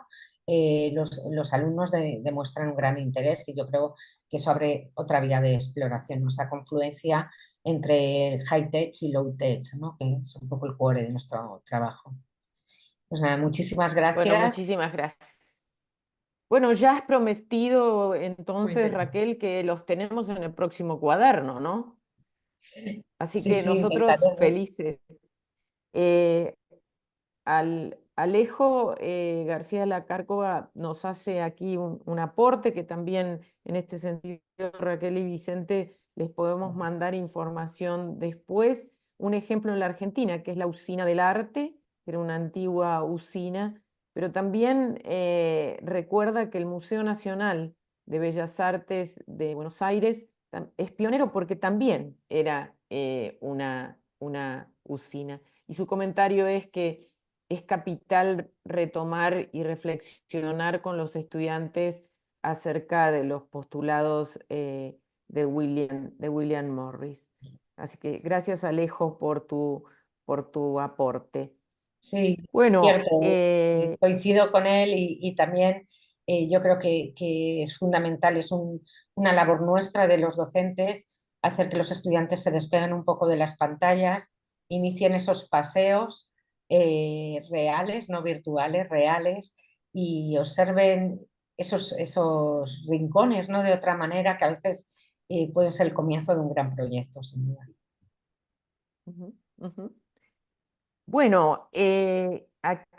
los alumnos demuestran un gran interés, y yo creo que eso abre otra vía de exploración, ¿no? Esa confluencia entre el high-tech y low-tech, ¿no?, que es un poco el core de nuestro trabajo. Pues nada, muchísimas gracias. Bueno, muchísimas gracias. Bueno, ya has prometido entonces, Raquel, que los tenemos en el próximo cuaderno, ¿no? Así Sí, que sí, nosotros intentaré. felices. Alejo García Lacárcova nos hace aquí un aporte que también, en este sentido, Raquel y Vicente, les podemos mandar información después. Un ejemplo en la Argentina, que es la Usina del Arte, que era una antigua usina, pero también recuerda que el Museo Nacional de Bellas Artes de Buenos Aires es pionero porque también era una usina. Y su comentario es que es capital retomar y reflexionar con los estudiantes acerca de los postulados de William Morris. Así que gracias, Alejo, por tu aporte. Sí, Bueno, cierto, coincido con él y también yo creo que es fundamental, una labor nuestra de los docentes hacer que los estudiantes se despeguen un poco de las pantallas, inicien esos paseos reales, no virtuales, reales, y observen esos rincones, ¿no? De otra manera que a veces pueden ser el comienzo de un gran proyecto, sin duda. ujú, ujú. Bueno,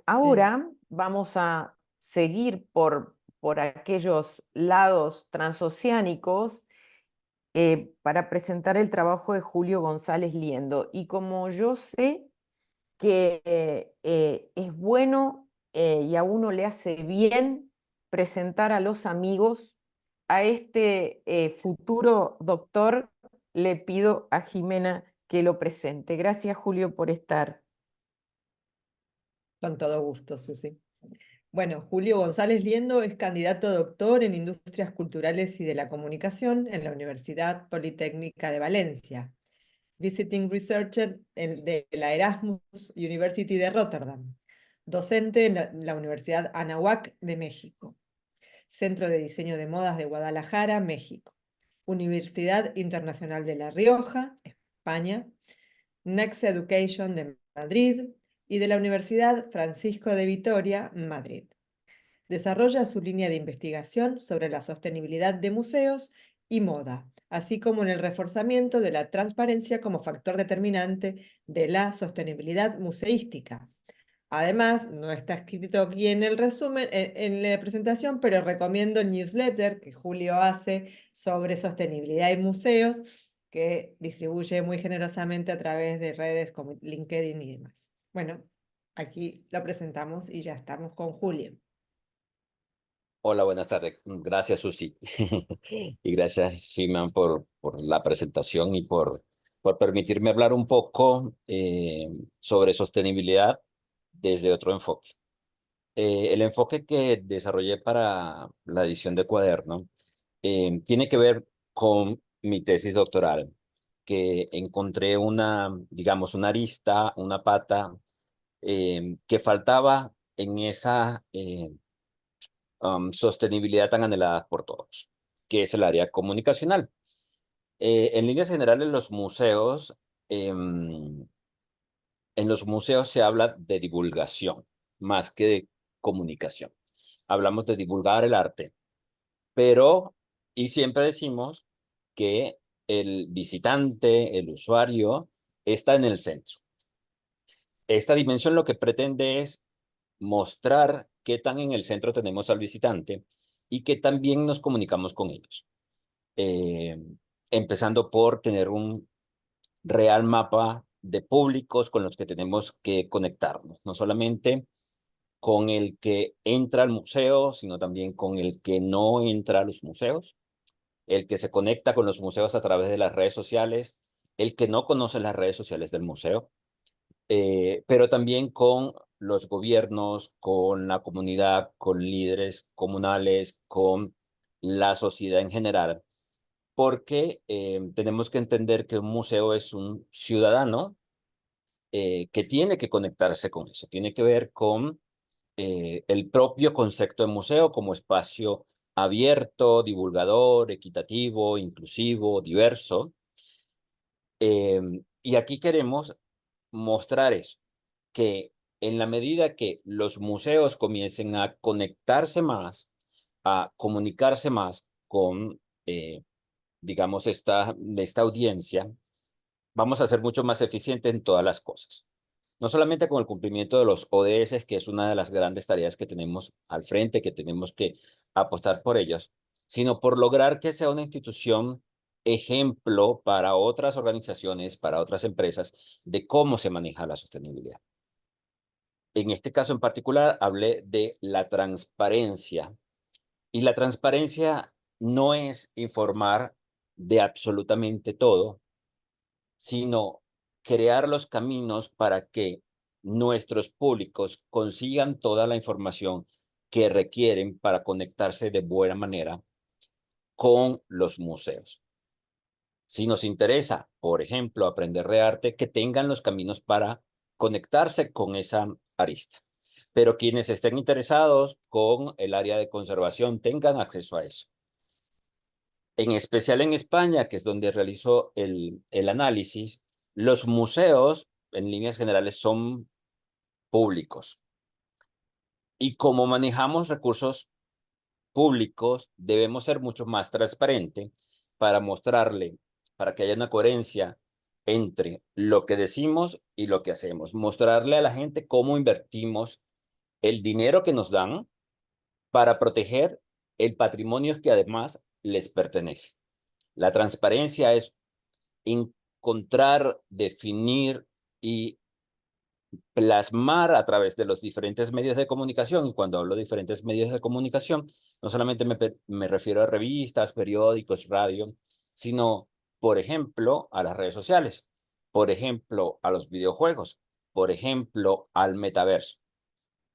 ahora vamos a seguir por aquellos lados transoceánicos para presentar el trabajo de Julio González Liendo. Y como yo sé que es bueno y a uno le hace bien presentar a los amigos, a este futuro doctor, le pido a Jimena que lo presente. Gracias, Julio, por estar. Con todo gusto, Susi. Bueno, Julio González Liendo es candidato a doctor en Industrias Culturales y de la Comunicación en la Universidad Politécnica de Valencia, Visiting Researcher de la Erasmus University de Rotterdam, docente en la Universidad Anáhuac de México, Centro de Diseño de Modas de Guadalajara, México, Universidad Internacional de La Rioja, España, Next Education de Madrid y de la Universidad Francisco de Vitoria, Madrid. Desarrolla su línea de investigación sobre la sostenibilidad de museos y moda, así como en el reforzamiento de la transparencia como factor determinante de la sostenibilidad museística. Además, no está escrito aquí en el resumen, en la presentación, pero recomiendo el newsletter que Julio hace sobre sostenibilidad y museos, que distribuye muy generosamente a través de redes como LinkedIn y demás. Bueno, aquí lo presentamos y ya estamos con Julio. Hola, buenas tardes. Gracias, Susi. Y gracias, Shiman, por la presentación y por permitirme hablar un poco sobre sostenibilidad desde otro enfoque. El enfoque que desarrollé para la edición de Cuaderno tiene que ver con mi tesis doctoral, que encontré digamos, una arista, una pata que faltaba en esa sostenibilidad tan anhelada por todos, que es el área comunicacional. En líneas generales, en los museos se habla de divulgación más que de comunicación. Hablamos de divulgar el arte, y siempre decimos que el visitante, el usuario, está en el centro. Esta dimensión lo que pretende es mostrar qué tan en el centro tenemos al visitante y qué tan bien nos comunicamos con ellos. Empezando por tener un real mapa de públicos con los que tenemos que conectarnos, no solamente con el que entra al museo, sino también con el que no entra a los museos, el que se conecta con los museos a través de las redes sociales, el que no conoce las redes sociales del museo, pero también con los gobiernos, con la comunidad, con líderes comunales, con la sociedad en general, porque tenemos que entender que un museo es un ciudadano que tiene que conectarse con eso, tiene que ver con el propio concepto de museo como espacio abierto, divulgador, equitativo, inclusivo, diverso. Y aquí queremos mostrar eso, que en la medida que los museos comiencen a conectarse más, a comunicarse más con, digamos, esta audiencia, vamos a ser mucho más eficientes en todas las cosas. No solamente con el cumplimiento de los ODS, que es una de las grandes tareas que tenemos al frente, que tenemos que apostar por ellos, sino por lograr que sea una institución ejemplo para otras organizaciones, para otras empresas, de cómo se maneja la sostenibilidad. En este caso en particular, hablé de la transparencia. Y la transparencia no es informar de absolutamente todo, sino crear los caminos para que nuestros públicos consigan toda la información que requieren para conectarse de buena manera con los museos. Si nos interesa, por ejemplo, aprender de arte, que tengan los caminos para conectarse con esa arista. Pero quienes estén interesados con el área de conservación tengan acceso a eso. En especial en España, que es donde realizo el análisis, los museos, en líneas generales, son públicos. Y como manejamos recursos públicos, debemos ser mucho más transparentes para mostrarle, para que haya una coherencia entre lo que decimos y lo que hacemos. Mostrarle a la gente cómo invertimos el dinero que nos dan para proteger el patrimonio que además les pertenece. La transparencia es encontrar, definir y plasmar a través de los diferentes medios de comunicación. Y cuando hablo de diferentes medios de comunicación, no solamente me refiero a revistas, periódicos, radio, sino, por ejemplo, a las redes sociales, por ejemplo, a los videojuegos, por ejemplo, al metaverso.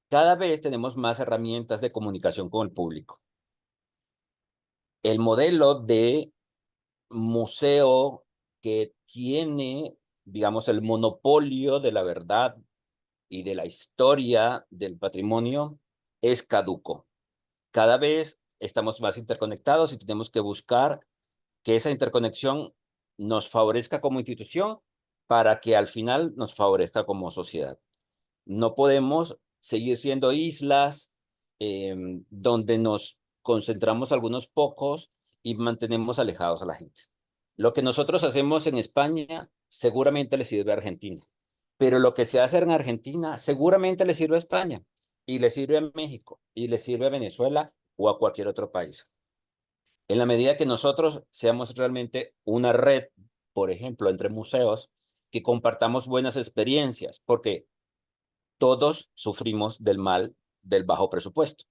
Cada vez tenemos más herramientas de comunicación con el público. El modelo de museo que tiene, digamos, el monopolio de la verdad y de la historia del patrimonio es caduco. Cada vez estamos más interconectados y tenemos que buscar que esa interconexión nos favorezca como institución para que al final nos favorezca como sociedad. No podemos seguir siendo islas donde nos concentramos algunos pocos y mantenemos alejados a la gente. Lo que nosotros hacemos en España seguramente le sirve a Argentina, pero lo que se hace en Argentina seguramente le sirve a España, y le sirve a México, y le sirve a Venezuela o a cualquier otro país. En la medida que nosotros seamos realmente una red, por ejemplo, entre museos, que compartamos buenas experiencias, porque todos sufrimos del mal del bajo presupuesto.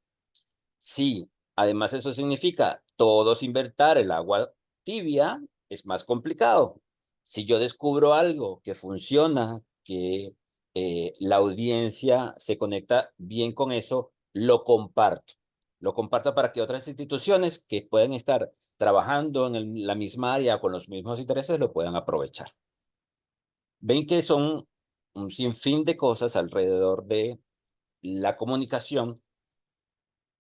Sí, además eso significa todos invertir el agua tibia, es más complicado. Si yo descubro algo que funciona, que la audiencia se conecta bien con eso, lo comparto. Lo comparto para que otras instituciones que puedan estar trabajando en la misma área con los mismos intereses lo puedan aprovechar. Ven que son un sinfín de cosas alrededor de la comunicación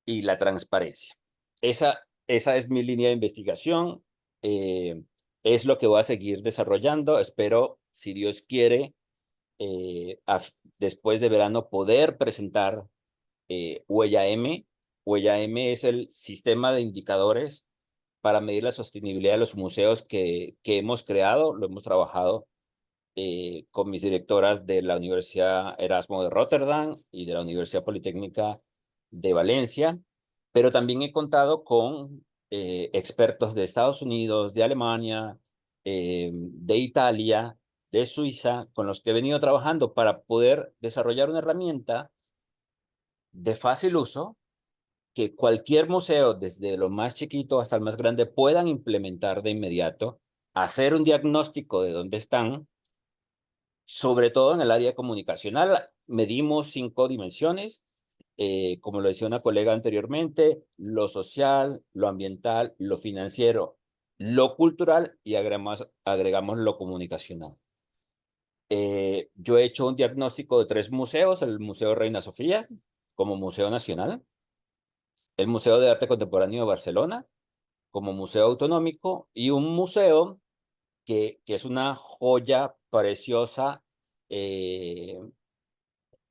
y la transparencia. Esa es mi línea de investigación. Es lo que voy a seguir desarrollando. Espero, si Dios quiere, después de verano poder presentar Huella M. Huella M es el sistema de indicadores para medir la sostenibilidad de los museos que hemos creado. Lo hemos trabajado con mis directoras de la Universidad Erasmo de Rotterdam y de la Universidad Politécnica de Valencia, pero también he contado con expertos de Estados Unidos, de Alemania, de Italia, de Suiza, con los que he venido trabajando para poder desarrollar una herramienta de fácil uso que cualquier museo, desde lo más chiquito hasta el más grande, puedan implementar de inmediato, hacer un diagnóstico de dónde están, sobre todo en el área comunicacional. Medimos 5 dimensiones, como lo decía una colega anteriormente: lo social, lo ambiental, lo financiero, lo cultural, y agregamos lo comunicacional. Yo he hecho un diagnóstico de 3 museos: el Museo Reina Sofía como Museo Nacional, el Museo de Arte Contemporáneo de Barcelona como Museo Autonómico, y un museo que es una joya preciosa,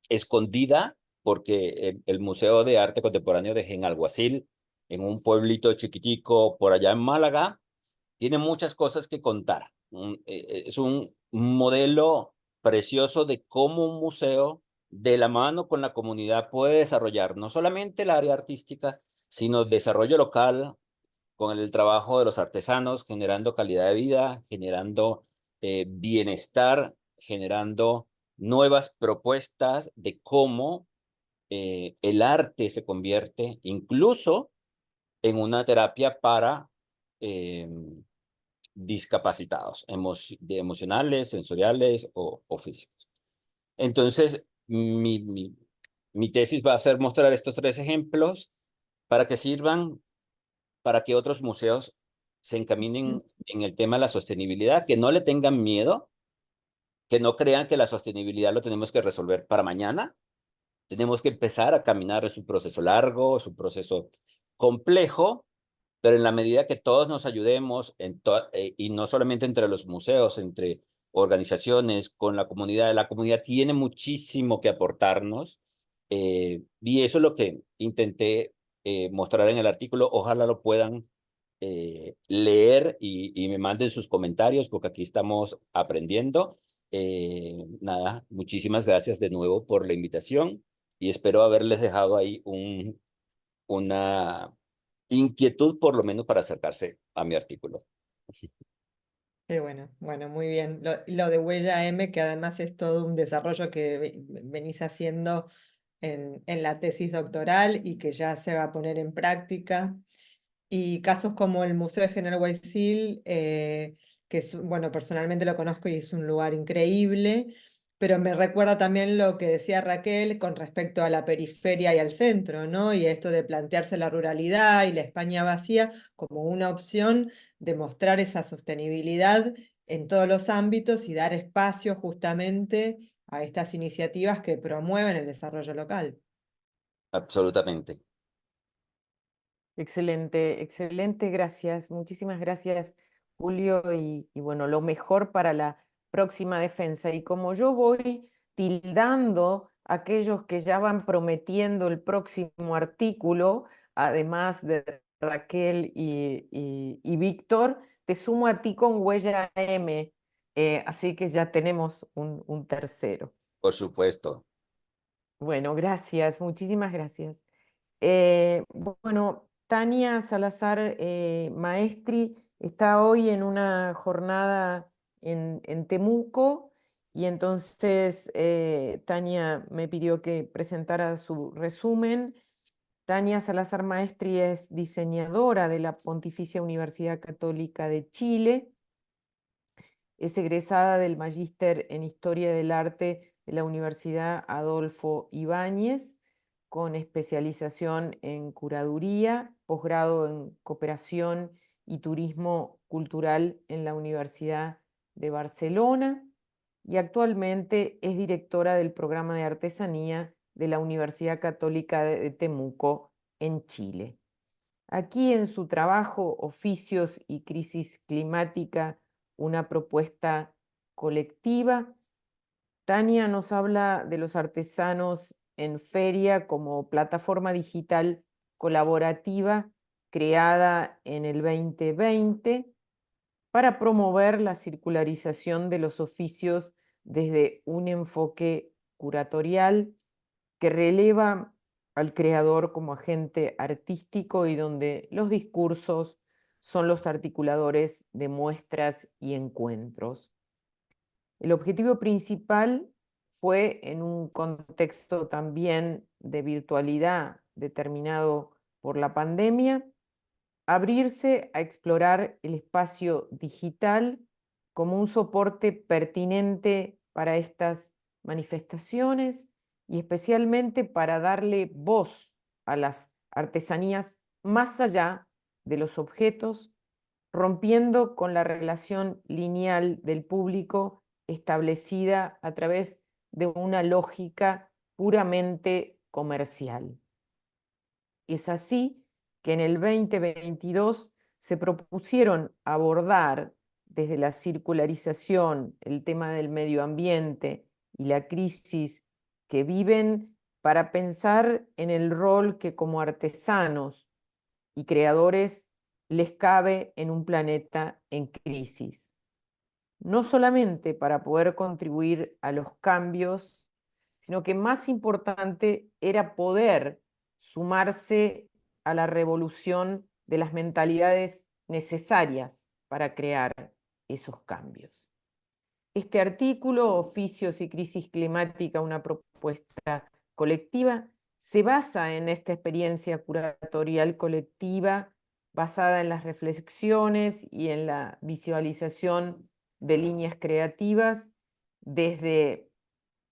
escondida, porque el Museo de Arte Contemporáneo de Genalguacil, en un pueblito chiquitico por allá en Málaga, tiene muchas cosas que contar. Es un modelo precioso de cómo un museo, de la mano con la comunidad, puede desarrollar no solamente el área artística, sino desarrollo local, con el trabajo de los artesanos, generando calidad de vida, generando bienestar, generando nuevas propuestas de cómo el arte se convierte incluso en una terapia para discapacitados emocionales, sensoriales o físicos. Entonces, mi tesis va a ser mostrar estos 3 ejemplos para que sirvan para que otros museos se encaminen en el tema de la sostenibilidad, que no le tengan miedo, que no crean que la sostenibilidad lo tenemos que resolver para mañana, tenemos que empezar a caminar. Es un proceso largo, es un proceso complejo, pero en la medida que todos nos ayudemos, y no solamente entre los museos, entre organizaciones, con la comunidad tiene muchísimo que aportarnos, y eso es lo que intenté mostrar en el artículo. Ojalá lo puedan leer y me manden sus comentarios, porque aquí estamos aprendiendo. Nada, muchísimas gracias de nuevo por la invitación y espero haberles dejado ahí una inquietud, por lo menos, para acercarse a mi artículo. Qué bueno, bueno, muy bien. Lo de Huella M, que además es todo un desarrollo que venís haciendo en la tesis doctoral y que ya se va a poner en práctica. Y casos como el Museo de General Guayzil, que es, bueno, personalmente lo conozco y es un lugar increíble, pero me recuerda también lo que decía Raquel con respecto a la periferia y al centro, ¿no? Y esto de plantearse la ruralidad y la España vacía como una opción de mostrar esa sostenibilidad en todos los ámbitos y dar espacio justamente a estas iniciativas que promueven el desarrollo local. Absolutamente. Excelente, excelente, gracias. Muchísimas gracias, Julio, y bueno, lo mejor para la próxima defensa. Y como yo voy tildando a aquellos que ya van prometiendo el próximo artículo, además de Raquel y Víctor, te sumo a ti con Huella M, así que ya tenemos un tercero. Por supuesto. Bueno, gracias, muchísimas gracias. Bueno, Tania Salazar Maestri está hoy en una jornada en Temuco y entonces Tania me pidió que presentara su resumen. Tania Salazar Maestri es diseñadora de la Pontificia Universidad Católica de Chile. Es egresada del Magíster en Historia del Arte de la Universidad Adolfo Ibáñez, con especialización en curaduría, posgrado en cooperación y turismo cultural en la Universidad de Barcelona, y actualmente es directora del programa de artesanía de la Universidad Católica de Temuco en Chile. Aquí en su trabajo Oficios y Crisis Climática, una propuesta colectiva, Tania nos habla de los artesanos en feria como plataforma digital colaborativa creada en el 2020 para promover la circularización de los oficios desde un enfoque curatorial que releva al creador como agente artístico y donde los discursos son los articuladores de muestras y encuentros. El objetivo principal fue, en un contexto también de virtualidad determinado por la pandemia, abrirse a explorar el espacio digital como un soporte pertinente para estas manifestaciones y especialmente para darle voz a las artesanías más allá de los objetos, rompiendo con la relación lineal del público establecida a través de una lógica puramente comercial. Es así que en el 2022 se propusieron abordar desde la circularización el tema del medio ambiente y la crisis que viven para pensar en el rol que como artesanos y creadores les cabe en un planeta en crisis. No solamente para poder contribuir a los cambios, sino que más importante era poder sumarse a la revolución de las mentalidades necesarias para crear esos cambios. Este artículo, Oficios y Crisis Climática, una propuesta colectiva, se basa en esta experiencia curatorial colectiva basada en las reflexiones y en la visualización de líneas creativas desde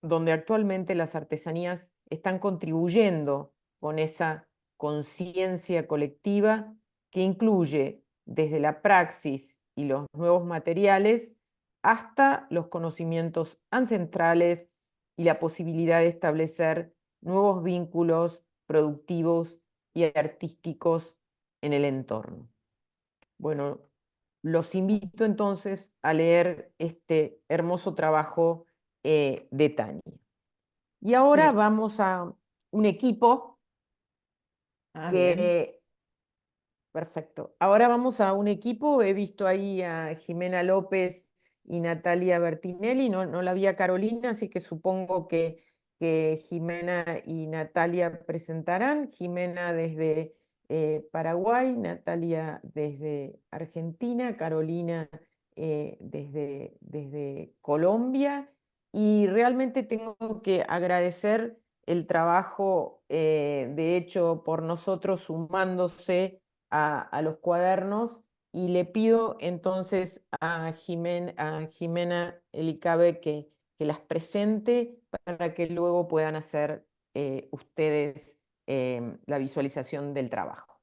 donde actualmente las artesanías están contribuyendo con esa conciencia colectiva que incluye desde la praxis y los nuevos materiales hasta los conocimientos ancestrales y la posibilidad de establecer nuevos vínculos productivos y artísticos en el entorno. Bueno, los invito entonces a leer este hermoso trabajo de Tania. Y ahora Sí. vamos a un equipo Bien. que... Perfecto. Ahora vamos a un equipo. He visto ahí a Jimena López y Natalia Bertinelli. No la vi a Carolina, así que supongo que Jimena y Natalia presentarán. Jimena desde Paraguay, Natalia desde Argentina, Carolina desde Colombia. Y realmente tengo que agradecer el trabajo de hecho por nosotros sumándose a los cuadernos, y le pido entonces a Jimena Elicabe que las presente para que luego puedan hacer ustedes la visualización del trabajo.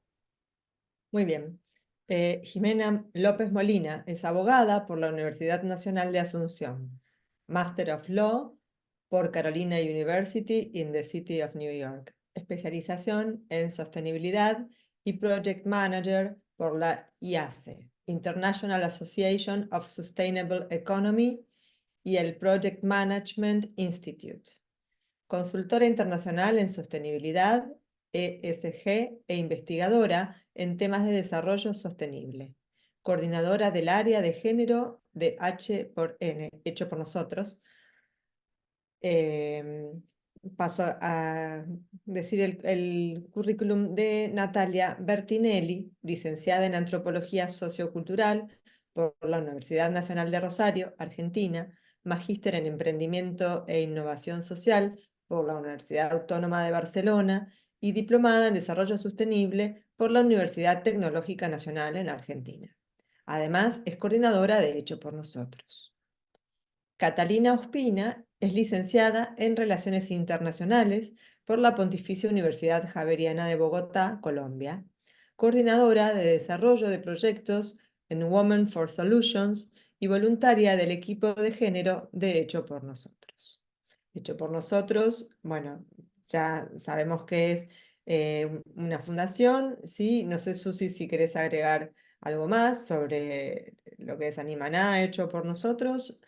Muy bien. Jimena López Molina es abogada por la Universidad Nacional de Asunción, Master of Law por Carolina University in the City of New York, especialización en sostenibilidad y Project Manager por la IASE, International Association of Sustainable Economy, y el Project Management Institute. Consultora internacional en sostenibilidad, ESG, e investigadora en temas de desarrollo sostenible. Coordinadora del área de género de H+N, hecho por nosotros. Paso a decir el currículum de Natalia Bertinelli, licenciada en Antropología Sociocultural por la Universidad Nacional de Rosario, Argentina, magíster en Emprendimiento e Innovación Social por la Universidad Autónoma de Barcelona y diplomada en Desarrollo Sostenible por la Universidad Tecnológica Nacional en Argentina. Además, es coordinadora de Hecho por Nosotros. Catalina Ospina es licenciada en Relaciones Internacionales por la Pontificia Universidad Javeriana de Bogotá, Colombia, coordinadora de desarrollo de proyectos en Women for Solutions y voluntaria del equipo de género de Hecho por Nosotros. Hecho por Nosotros, bueno, ya sabemos que es una fundación, ¿sí? No sé, Susi, si querés agregar algo más sobre lo que es Animaná, Hecho por Nosotros.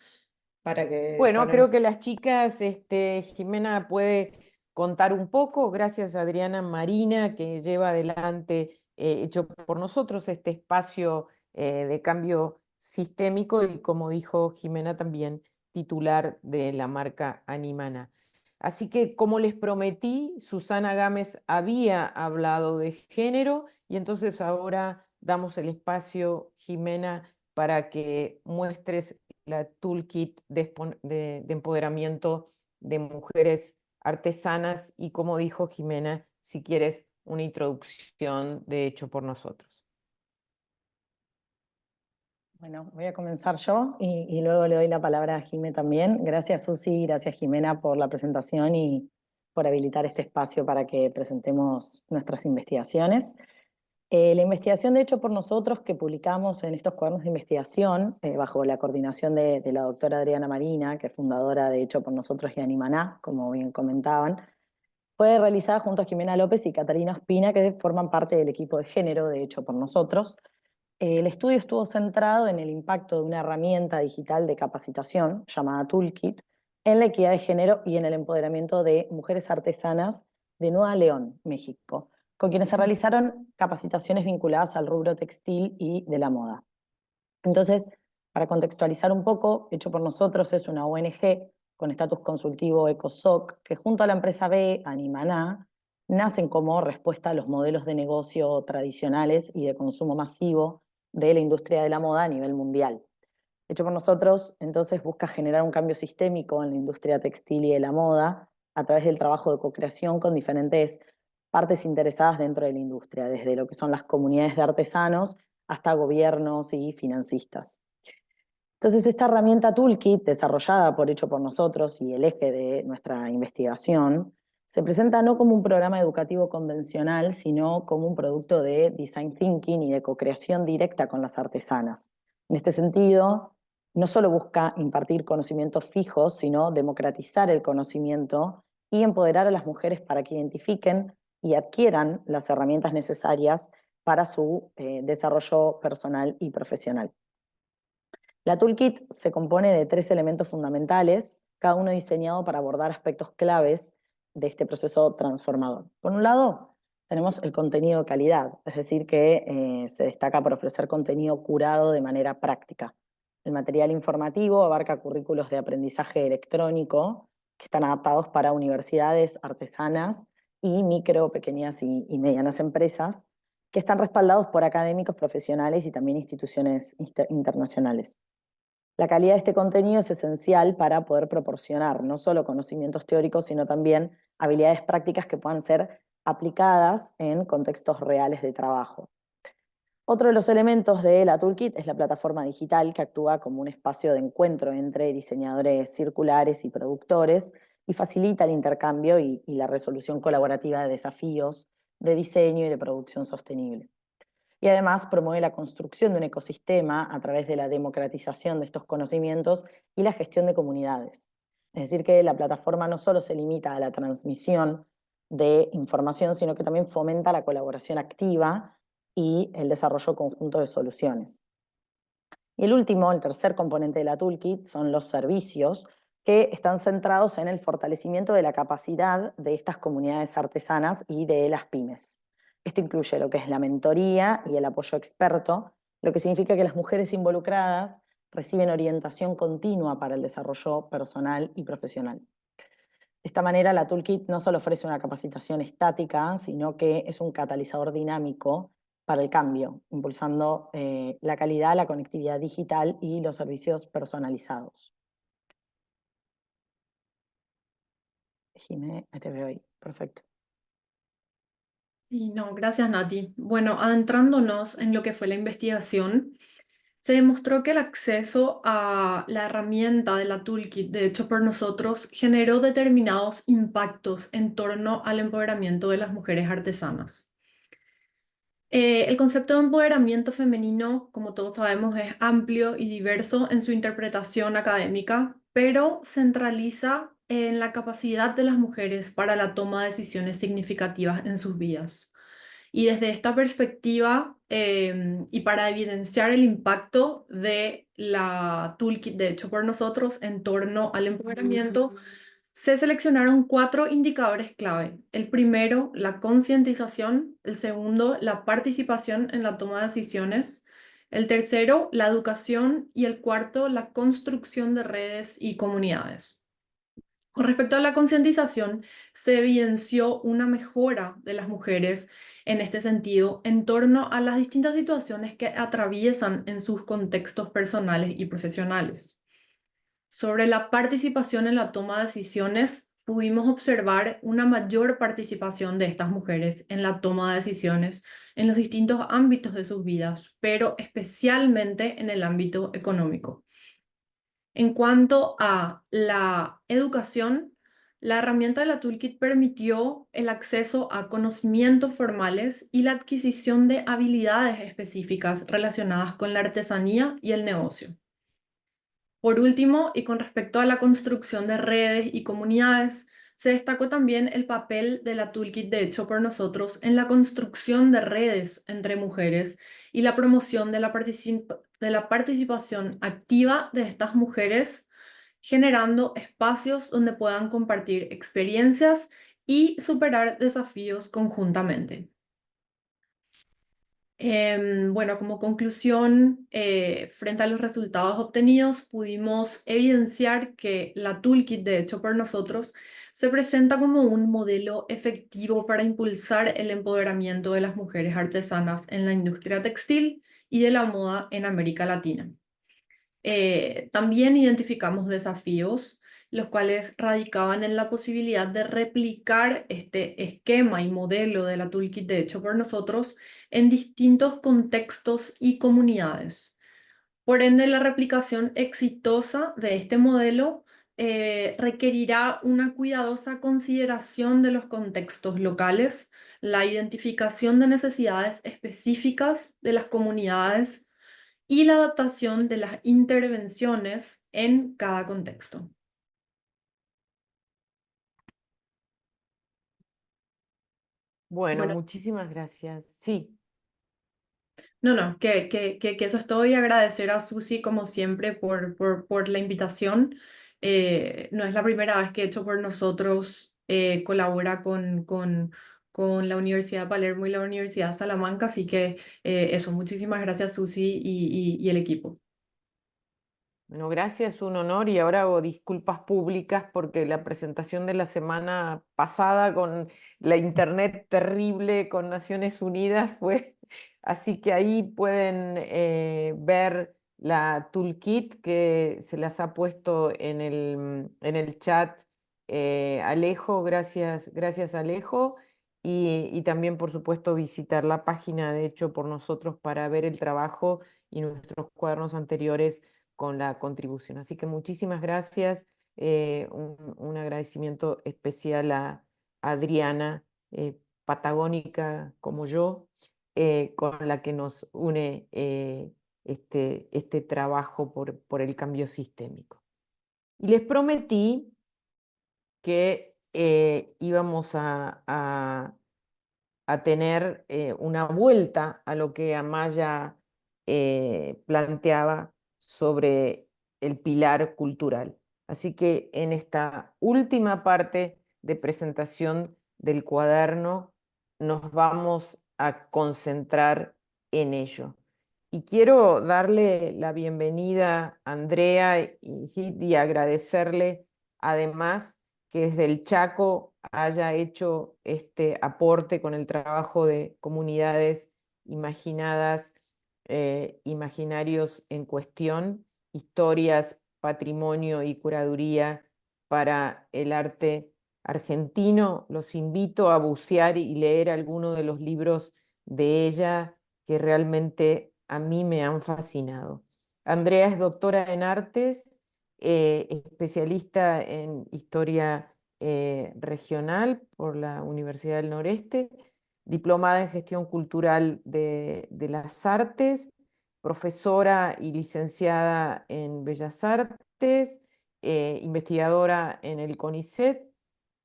Bueno, creo que las chicas, Jimena puede contar un poco, gracias a Adriana Marina, que lleva adelante, Hecho por Nosotros, este espacio de cambio sistémico, y como dijo Jimena también, titular de la marca Animana. Así que, como les prometí, Susana Gámez había hablado de género, y entonces ahora damos el espacio, Jimena, para que muestres la toolkit de empoderamiento de mujeres artesanas, y, como dijo Jimena, si quieres, una introducción de Hecho por Nosotros. Bueno, voy a comenzar yo y luego le doy la palabra a Jimé también. Gracias, Susi, gracias, Jimena, por la presentación y por habilitar este espacio para que presentemos nuestras investigaciones. La investigación de Hecho por Nosotros que publicamos en estos cuadernos de investigación, bajo la coordinación de la doctora Adriana Marina, que es fundadora de Hecho por Nosotros y Animaná, como bien comentaban, fue realizada junto a Jimena López y Catalina Ospina, que forman parte del equipo de género de Hecho por Nosotros. El estudio estuvo centrado en el impacto de una herramienta digital de capacitación llamada Toolkit en la equidad de género y en el empoderamiento de mujeres artesanas de Nueva León, México, con quienes se realizaron capacitaciones vinculadas al rubro textil y de la moda. Entonces, para contextualizar un poco, Hecho por Nosotros es una ONG con estatus consultivo ECOSOC que, junto a la empresa B, Animaná, nacen como respuesta a los modelos de negocio tradicionales y de consumo masivo de la industria de la moda a nivel mundial. Hecho por Nosotros, entonces, busca generar un cambio sistémico en la industria textil y de la moda a través del trabajo de co-creación con diferentes partes interesadas dentro de la industria, desde lo que son las comunidades de artesanos hasta gobiernos y financistas. Entonces, esta herramienta Toolkit, desarrollada por Hecho por Nosotros y el eje de nuestra investigación, se presenta no como un programa educativo convencional, sino como un producto de design thinking y de co-creación directa con las artesanas. En este sentido, no solo busca impartir conocimientos fijos, sino democratizar el conocimiento y empoderar a las mujeres para que identifiquen y adquieran las herramientas necesarias para su desarrollo personal y profesional. La Toolkit se compone de 3 elementos fundamentales, cada uno diseñado para abordar aspectos claves de este proceso transformador. Por un lado, tenemos el contenido de calidad, es decir, que se destaca por ofrecer contenido curado de manera práctica. El material informativo abarca currículos de aprendizaje electrónico que están adaptados para universidades, artesanas y micro, pequeñas y medianas empresas, que están respaldados por académicos profesionales y también instituciones internacionales. La calidad de este contenido es esencial para poder proporcionar no solo conocimientos teóricos, sino también habilidades prácticas que puedan ser aplicadas en contextos reales de trabajo. Otro de los elementos de la Toolkit es la plataforma digital, que actúa como un espacio de encuentro entre diseñadores circulares y productores y facilita el intercambio y la resolución colaborativa de desafíos de diseño y de producción sostenible. Y además promueve la construcción de un ecosistema a través de la democratización de estos conocimientos y la gestión de comunidades. Es decir, que la plataforma no solo se limita a la transmisión de información, sino que también fomenta la colaboración activa y el desarrollo conjunto de soluciones. Y el último, el tercer componente de la Toolkit, son los servicios, que están centrados en el fortalecimiento de la capacidad de estas comunidades artesanas y de las pymes. Esto incluye lo que es la mentoría y el apoyo experto, lo que significa que las mujeres involucradas reciben orientación continua para el desarrollo personal y profesional. De esta manera, la Toolkit no solo ofrece una capacitación estática, sino que es un catalizador dinámico para el cambio, impulsando la calidad, la conectividad digital y los servicios personalizados. Jimé, te veo ahí. Perfecto. Y no, gracias Nati. Bueno, adentrándonos en lo que fue la investigación, se demostró que el acceso a la herramienta de la Toolkit, de hecho por nosotros, generó determinados impactos en torno al empoderamiento de las mujeres artesanas. El concepto de empoderamiento femenino, como todos sabemos, es amplio y diverso en su interpretación académica, pero centraliza en la capacidad de las mujeres para la toma de decisiones significativas en sus vidas. Y desde esta perspectiva, y para evidenciar el impacto de la Toolkit, de hecho por nosotros, en torno al empoderamiento, se seleccionaron 4 indicadores clave. El primero, la concientización. El segundo, la participación en la toma de decisiones. El tercero, la educación. Y el cuarto, la construcción de redes y comunidades. Con respecto a la concientización, se evidenció una mejora de las mujeres en este sentido en torno a las distintas situaciones que atraviesan en sus contextos personales y profesionales. Sobre la participación en la toma de decisiones, pudimos observar una mayor participación de estas mujeres en la toma de decisiones en los distintos ámbitos de sus vidas, pero especialmente en el ámbito económico. En cuanto a la educación, la herramienta de la Toolkit permitió el acceso a conocimientos formales y la adquisición de habilidades específicas relacionadas con la artesanía y el negocio. Por último, y con respecto a la construcción de redes y comunidades, se destacó también el papel de la Toolkit, de hecho por nosotros, en la construcción de redes entre mujeres y la promoción de la participación activa de estas mujeres, generando espacios donde puedan compartir experiencias y superar desafíos conjuntamente. Bueno, como conclusión, frente a los resultados obtenidos, pudimos evidenciar que la Toolkit, de hecho por nosotros, se presenta como un modelo efectivo para impulsar el empoderamiento de las mujeres artesanas en la industria textil y de la moda en América Latina. También identificamos desafíos, los cuales radicaban en la posibilidad de replicar este esquema y modelo de la Toolkit, de hecho por nosotros, en distintos contextos y comunidades. Por ende, la replicación exitosa de este modelo requerirá una cuidadosa consideración de los contextos locales, la identificación de necesidades específicas de las comunidades y la adaptación de las intervenciones en cada contexto. Bueno, Bueno, muchísimas gracias. Sí. no, que eso es todo y agradecer a Susi como siempre por la invitación. No es la primera vez que Hecho por Nosotros colabora con la Universidad de Palermo y la Universidad de Salamanca, así que eso, muchísimas gracias Susi y el equipo. Bueno, gracias, un honor y ahora hago disculpas públicas porque la presentación de la semana pasada con la internet terrible con Naciones Unidas fue, así que ahí pueden ver la toolkit que se las ha puesto en el chat Alejo, gracias Alejo, y también por supuesto visitar la página de Hecho por Nosotros para ver el trabajo y nuestros cuadernos anteriores con la contribución. Así que muchísimas gracias. Un agradecimiento especial a Adriana, patagónica como yo, con la que nos une este trabajo por el cambio sistémico. Y les prometí que íbamos a tener una vuelta a lo que Amaya planteaba sobre el pilar cultural. Así que en esta última parte de presentación del cuaderno nos vamos a concentrar en ello. Y quiero darle la bienvenida a Andrea y agradecerle además que desde el Chaco haya hecho este aporte con el trabajo de comunidades imaginadas, imaginarios en cuestión, historias, patrimonio y curaduría para el arte argentino. Los invito a bucear y leer algunos de los libros de ella que realmente a mí me han fascinado. Andrea es doctora en artes, especialista en historia regional por la Universidad del Noreste, diplomada en gestión cultural de las artes, profesora y licenciada en Bellas Artes, investigadora en el CONICET,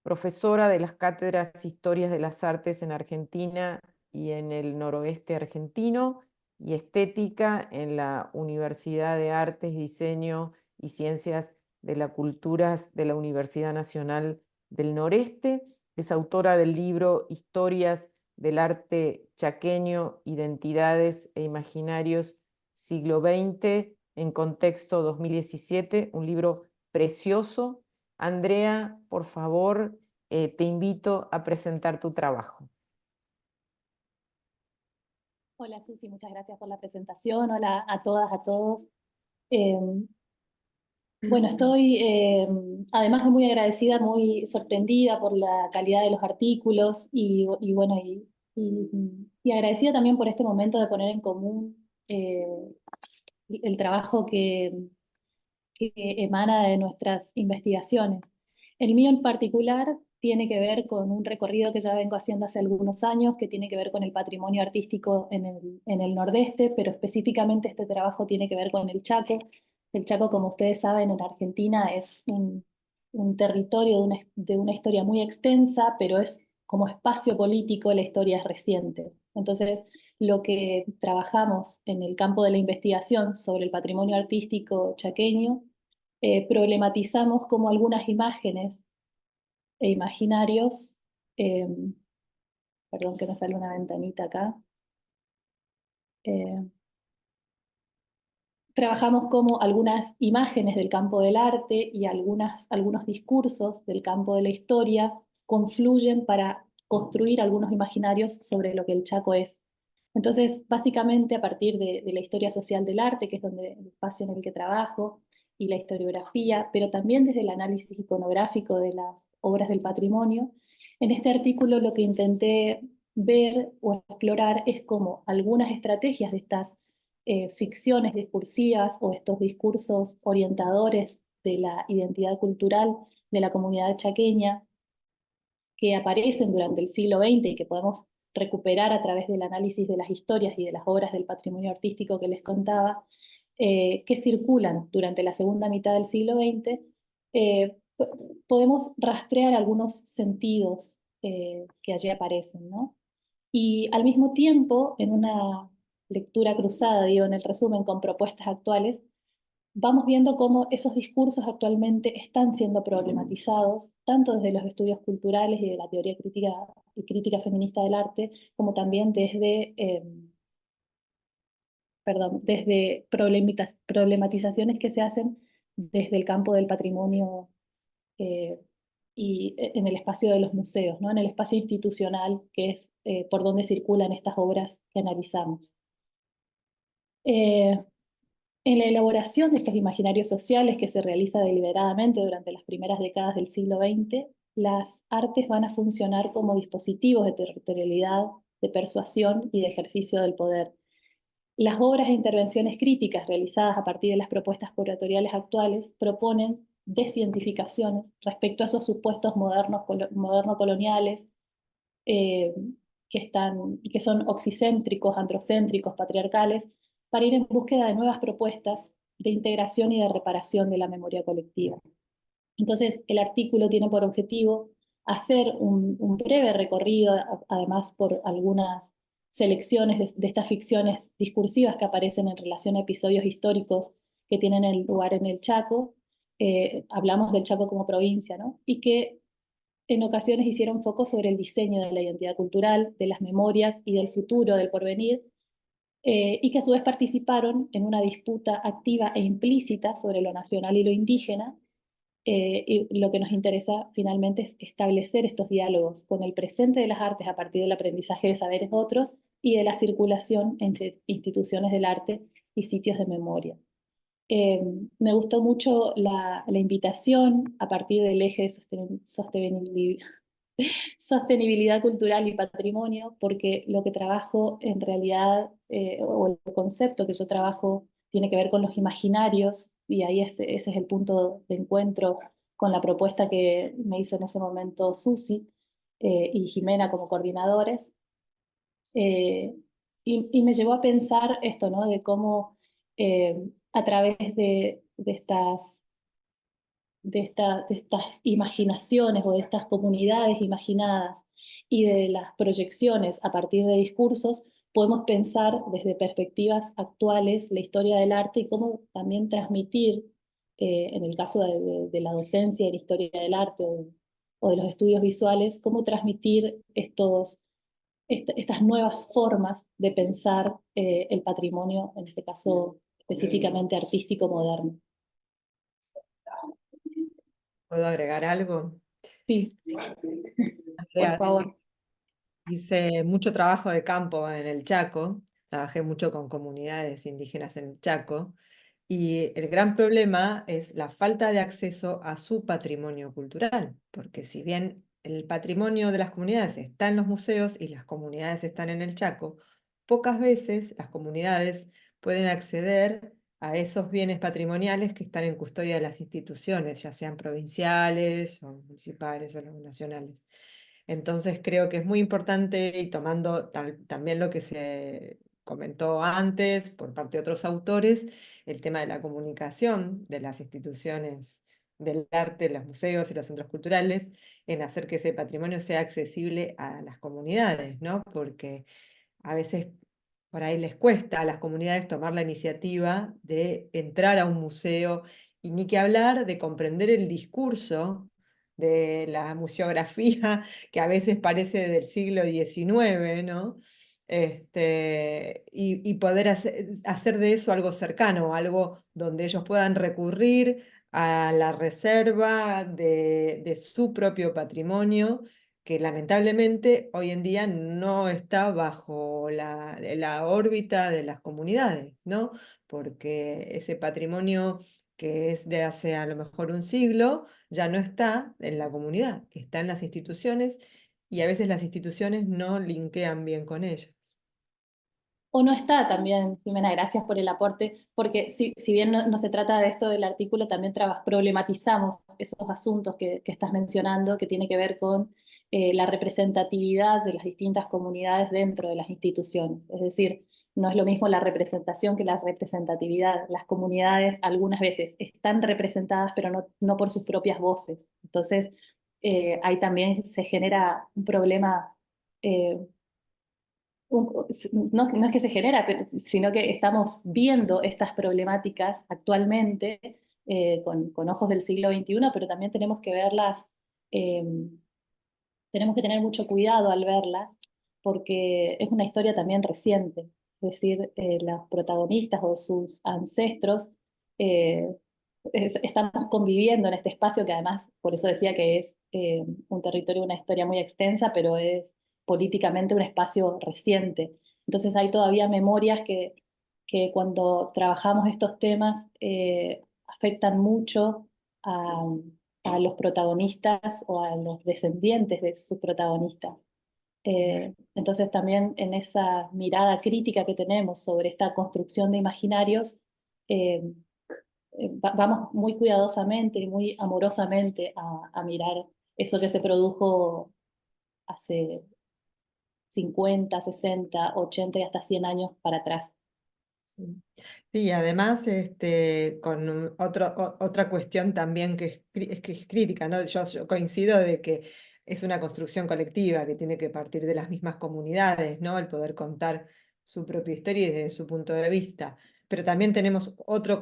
profesora de las cátedras Historias de las Artes en Argentina y en el noroeste argentino, y estética en la Universidad de Artes, Diseño y Ciencias de las Culturas de la Universidad Nacional del Noreste. Es autora del libro Historias del Arte Chaqueño, Identidades e Imaginarios Siglo XX en Contexto 2017, un libro precioso. Andrea, por favor, te invito a presentar tu trabajo. Hola Susi, muchas gracias por la presentación. Hola a todas, a todos. Bueno, estoy además de muy agradecida, muy sorprendida por la calidad de los artículos bueno, y agradecida también por este momento de poner en común el trabajo que emana de nuestras investigaciones. El mío en particular tiene que ver con un recorrido que ya vengo haciendo hace algunos años, que tiene que ver con el patrimonio artístico en el Nordeste, pero específicamente este trabajo tiene que ver con el Chaco. El Chaco, como ustedes saben, en Argentina es un territorio de una historia muy extensa, pero es como espacio político, la historia es reciente. Entonces, lo que trabajamos en el campo de la investigación sobre el patrimonio artístico chaqueño, problematizamos cómo algunas imágenes e imaginarios, perdón que me sale una ventanita acá, trabajamos cómo algunas imágenes del campo del arte y algunos discursos del campo de la historia confluyen para construir algunos imaginarios sobre lo que el Chaco es. Entonces, básicamente a partir de la historia social del arte, que es el espacio en el que trabajo, y la historiografía, pero también desde el análisis iconográfico de las obras del patrimonio, en este artículo lo que intenté ver o explorar es cómo algunas estrategias de estas ficciones discursivas o estos discursos orientadores de la identidad cultural de la comunidad chaqueña que aparecen durante el siglo XX y que podemos recuperar a través del análisis de las historias y de las obras del patrimonio artístico que les contaba, que circulan durante la segunda mitad del siglo XX, podemos rastrear algunos sentidos que allí aparecen, ¿no? Y al mismo tiempo, en una lectura cruzada, digo, en el resumen con propuestas actuales, vamos viendo cómo esos discursos actualmente están siendo problematizados, tanto desde los estudios culturales y de la teoría crítica y crítica feminista del arte, como también desde, desde problematizaciones que se hacen desde el campo del patrimonio eh, y en el espacio de los museos, ¿no? En el espacio institucional, que es por donde circulan estas obras que analizamos. En la elaboración de estos imaginarios sociales que se realiza deliberadamente durante las primeras décadas del siglo XX, las artes van a funcionar como dispositivos de territorialidad, de persuasión y de ejercicio del poder. Las obras e intervenciones críticas realizadas a partir de las propuestas curatoriales actuales proponen descientificaciones respecto a esos supuestos moderno-coloniales que son oxicéntricos, androcéntricos, patriarcales, para ir en búsqueda de nuevas propuestas de integración y de reparación de la memoria colectiva. Entonces, el artículo tiene por objetivo hacer un breve recorrido, además por algunas selecciones de estas ficciones discursivas que aparecen en relación a episodios históricos que tienen lugar en el Chaco. Hablamos del Chaco como provincia, ¿no? Y que en ocasiones hicieron foco sobre el diseño de la identidad cultural, de las memorias y del futuro, del porvenir, y que a su vez participaron en una disputa activa e implícita sobre lo nacional y lo indígena. Y lo que nos interesa finalmente es establecer estos diálogos con el presente de las artes a partir del aprendizaje de saberes otros y de la circulación entre instituciones del arte y sitios de memoria. Me gustó mucho la invitación a partir del eje de sostenibilidad cultural y patrimonio, porque lo que trabajo en realidad, o el concepto que yo trabajo, tiene que ver con los imaginarios, y ahí ese es el punto de encuentro con la propuesta que me hizo en ese momento Susi y Jimena como coordinadores. Y me llevó a pensar esto, ¿no? De cómo a través de estas imaginaciones o de estas comunidades imaginadas y de las proyecciones a partir de discursos, podemos pensar desde perspectivas actuales la historia del arte y cómo también transmitir, en el caso de la docencia en historia del arte o de los estudios visuales, cómo transmitir estas nuevas formas de pensar el patrimonio, en este caso específicamente artístico moderno. ¿Puedo agregar algo? Sí, Andrea, por favor. hice mucho trabajo de campo en el Chaco, trabajé mucho con comunidades indígenas en el Chaco, y el gran problema es la falta de acceso a su patrimonio cultural, porque si bien el patrimonio de las comunidades está en los museos y las comunidades están en el Chaco, pocas veces las comunidades pueden acceder a esos bienes patrimoniales que están en custodia de las instituciones, ya sean provinciales o municipales o nacionales. Entonces creo que es muy importante, y tomando también lo que se comentó antes por parte de otros autores, el tema de la comunicación de las instituciones del arte, los museos y los centros culturales, en hacer que ese patrimonio sea accesible a las comunidades, ¿no? Porque a veces por ahí les cuesta a las comunidades tomar la iniciativa de entrar a un museo, y ni que hablar de comprender el discurso de la museografía, que a veces parece del siglo XIX, ¿no? Y poder hacer de eso algo cercano, algo donde ellos puedan recurrir a la reserva de su propio patrimonio, que lamentablemente hoy en día no está bajo la órbita de las comunidades, ¿no? Porque ese patrimonio que es de hace a lo mejor un siglo, ya no está en la comunidad, está en las instituciones, y a veces las instituciones no linkean bien con ellas. O no está también, Jimena, gracias por el aporte, porque si bien no se trata de esto del artículo, también problematizamos esos asuntos que estás mencionando, que tiene que ver con la representatividad de las distintas comunidades dentro de las instituciones. Es decir, no es lo mismo la representación que la representatividad. Las comunidades algunas veces están representadas, pero no por sus propias voces. Entonces, ahí también se genera un problema, no es que se genera, sino que estamos viendo estas problemáticas actualmente con ojos del siglo XXI, pero también tenemos que verlas, tenemos que tener mucho cuidado al verlas, porque es una historia también reciente. Es decir, los protagonistas o sus ancestros eh, estamos conviviendo en este espacio que además, por eso decía que es un territorio, una historia muy extensa, pero es políticamente un espacio reciente. Entonces hay todavía memorias que cuando trabajamos estos temas afectan mucho a los protagonistas o a los descendientes de sus protagonistas. Entonces también en esa mirada crítica que tenemos sobre esta construcción de imaginarios, vamos muy cuidadosamente y muy amorosamente a mirar eso que se produjo hace 50, 60, 80 y hasta 100 años para atrás. Sí, sí, además con otra cuestión también que es crítica, ¿no? Yo coincido de que es una construcción colectiva que tiene que partir de las mismas comunidades, ¿no? El poder contar su propia historia y desde su punto de vista. Pero también tenemos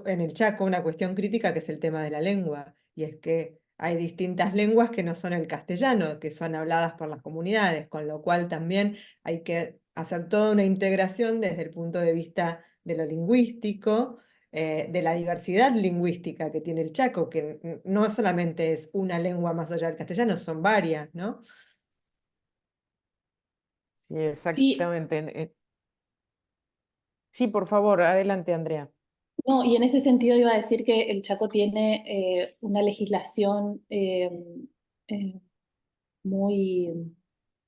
en el Chaco una cuestión crítica que es el tema de la lengua, y es que hay distintas lenguas que no son el castellano, que son habladas por las comunidades, con lo cual también hay que hacer toda una integración desde el punto de vista de lo lingüístico, de la diversidad lingüística que tiene el Chaco, que no solamente es una lengua más allá del castellano, son varias, ¿no? Sí, Sí, exactamente. Sí, por favor, adelante, Andrea. no, y en ese sentido iba a decir que el Chaco tiene una legislación muy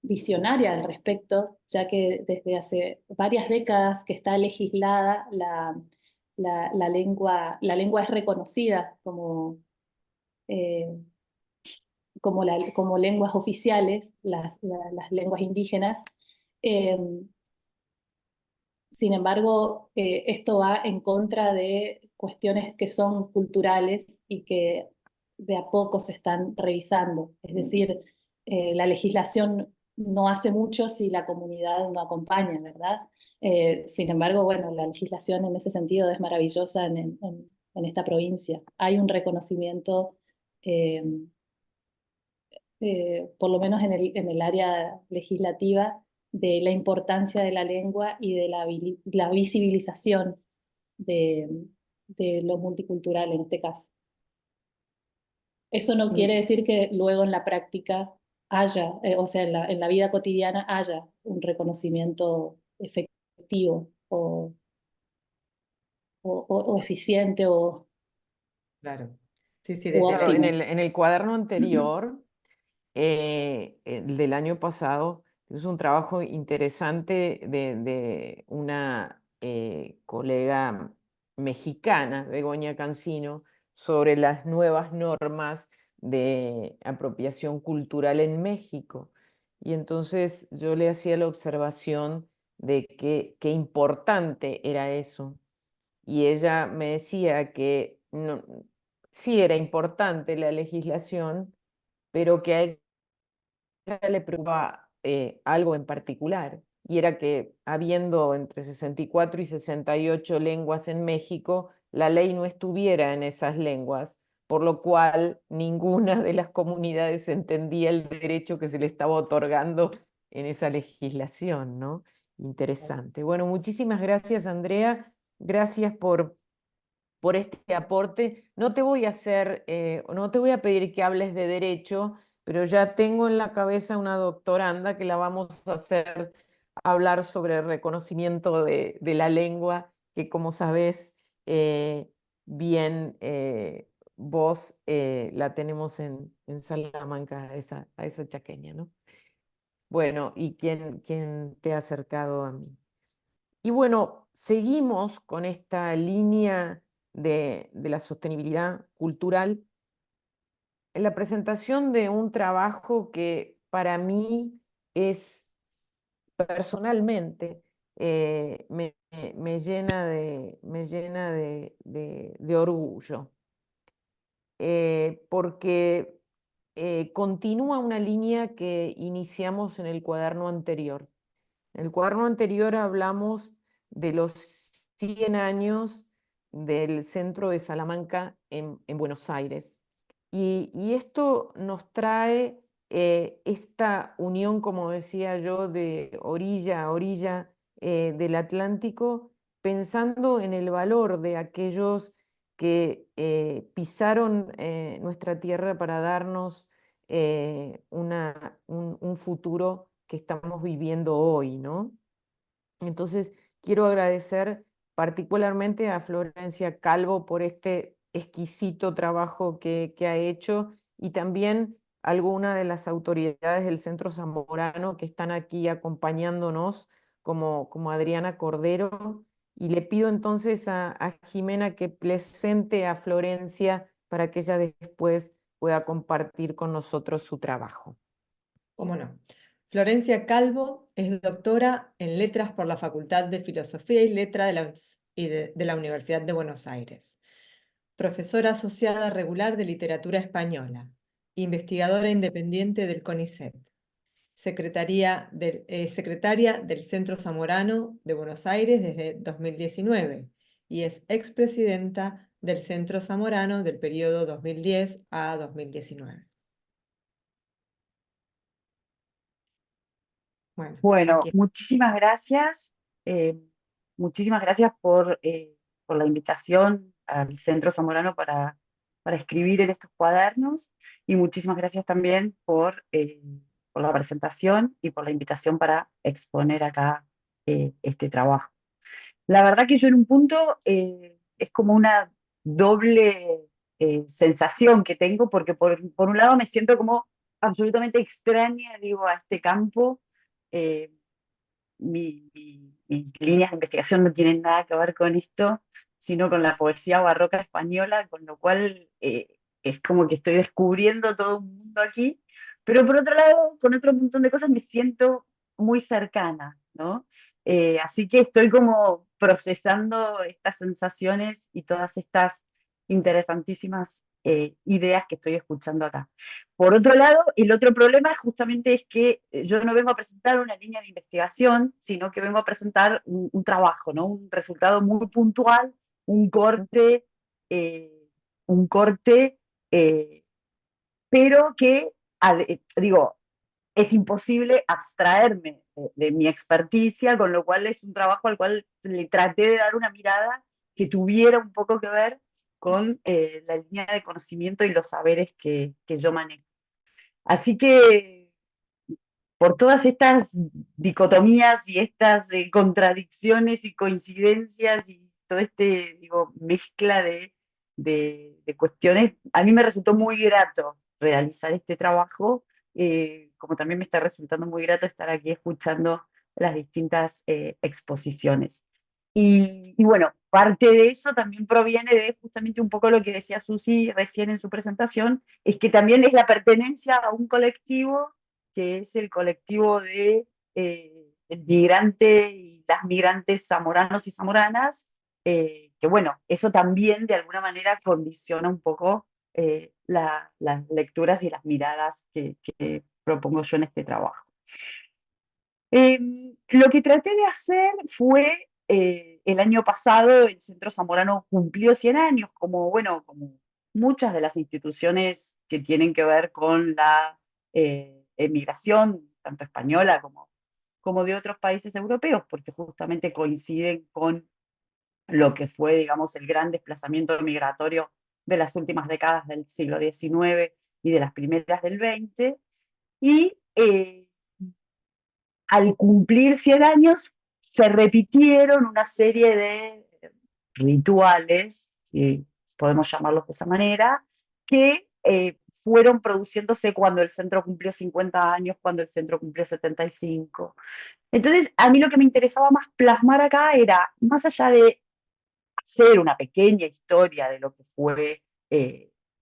visionaria al respecto, ya que desde hace varias décadas que está legislada la lengua es reconocida eh, como lenguas oficiales, las lenguas indígenas. Eh, Sin embargo, esto va en contra de cuestiones que son culturales y que de a poco se están revisando. Es decir, la legislación no hace mucho si la comunidad no acompaña, ¿verdad? Sin embargo, bueno, la legislación en ese sentido es maravillosa en esta provincia. Hay un reconocimiento, eh, por lo menos en el área legislativa, de la importancia de la lengua y de la visibilización de, de lo multicultural en este caso. Eso no quiere decir que luego en la práctica haya, o sea, en la vida cotidiana haya un reconocimiento efectivo o eficiente Claro. Sí, sí, u desde la... Claro, óptimo. en el cuaderno anterior, el del año pasado, es un trabajo interesante de una colega mexicana, Begoña Cancino, sobre las nuevas normas de apropiación cultural en México. Y entonces yo le hacía la observación de qué importante era eso. Y ella me decía que sí era importante la legislación, pero que a ella le preocupaba algo en particular, y era que habiendo entre 64 y 68 lenguas en México, la ley no estuviera en esas lenguas, por lo cual ninguna de las comunidades entendía el derecho que se le estaba otorgando en esa legislación, ¿no? Interesante. Bueno, muchísimas gracias, Andrea. Gracias por este aporte. No te voy a no te voy a pedir que hables de derecho, pero ya tengo en la cabeza una doctoranda que la vamos a hacer hablar sobre el reconocimiento de la lengua, que como sabes, bien vos la tenemos en Salamanca, a esa chaqueña, ¿no? Bueno, y quién te ha acercado a mí. Y bueno, seguimos con esta línea de la sostenibilidad cultural en la presentación de un trabajo que para mí es personalmente me llena de orgullo, porque continúa una línea que iniciamos en el cuaderno anterior. En el cuaderno anterior hablamos de los 100 años del centro de Salamanca en Buenos Aires. Y esto nos trae esta unión, como decía yo, de orilla a orilla del Atlántico, pensando en el valor de aquellos que pisaron nuestra tierra para darnos un futuro que estamos viviendo hoy, ¿no? Entonces, quiero agradecer particularmente a Florencia Calvo por este exquisito trabajo que ha hecho, y también a algunas de las autoridades del Centro Zamorano que están aquí acompañándonos, como Adriana Cordero, y le pido entonces a Jimena que presente a Florencia para que ella después pueda compartir con nosotros su trabajo. ¿Cómo no? Florencia Calvo es doctora en Letras por la Facultad de Filosofía y Letras de la Universidad de Buenos Aires, profesora asociada regular de Literatura Española, investigadora independiente del CONICET, secretaria del Centro Zamorano de Buenos Aires desde 2019 y es expresidenta del Centro Zamorano del periodo 2010 a 2019. Bueno, aquí. muchísimas gracias. Muchísimas gracias por la invitación al Centro Zamorano para escribir en estos cuadernos, y muchísimas gracias también por la presentación y por la invitación para exponer acá este trabajo. La verdad que yo en un punto es como una doble sensación que tengo, porque por un lado me siento como absolutamente extraña, digo, a este campo. eh, mis líneas de investigación no tienen nada que ver con esto, sino con la poesía barroca española, con lo cual es como que estoy descubriendo todo un mundo aquí, pero por otro lado, con otro montón de cosas me siento muy cercana, ¿no? Así que estoy como procesando estas sensaciones y todas estas interesantísimas ideas que estoy escuchando acá. Por otro lado, el otro problema justamente es que yo no vengo a presentar una línea de investigación, sino que vengo a presentar un trabajo, ¿no? Un resultado muy puntual, un corte, eh, un corte, pero que, digo, es imposible abstraerme de mi experticia, con lo cual es un trabajo al cual le traté de dar una mirada que tuviera un poco que ver con la línea de conocimiento y los saberes que yo manejo. Así que por todas estas dicotomías y estas contradicciones y coincidencias y todo digo, mezcla de cuestiones, a mí me resultó muy grato realizar este trabajo, como también me está resultando muy grato estar aquí escuchando las distintas exposiciones. Y bueno, parte de eso también proviene de justamente un poco lo que decía Susi recién en su presentación, es que también es la pertenencia a un colectivo, que es el colectivo de el migrante y las migrantes zamoranos y zamoranas, que bueno, eso también de alguna manera condiciona un poco las lecturas y las miradas que propongo yo en este trabajo. Lo que traté de hacer fue, el año pasado el Centro Zamorano cumplió 100 años, como, bueno, como muchas de las instituciones que tienen que ver con la emigración, tanto española como de otros países europeos, porque justamente coinciden con lo que fue, digamos, el gran desplazamiento migratorio de las últimas décadas del siglo XIX y de las primeras del XX. Y al cumplir 100 años, se repitieron una serie de rituales, si podemos llamarlos de esa manera, que fueron produciéndose cuando el centro cumplió 50 años, cuando el centro cumplió 75. Entonces, a mí lo que me interesaba más plasmar acá era, más allá de hacer una pequeña historia de lo que fue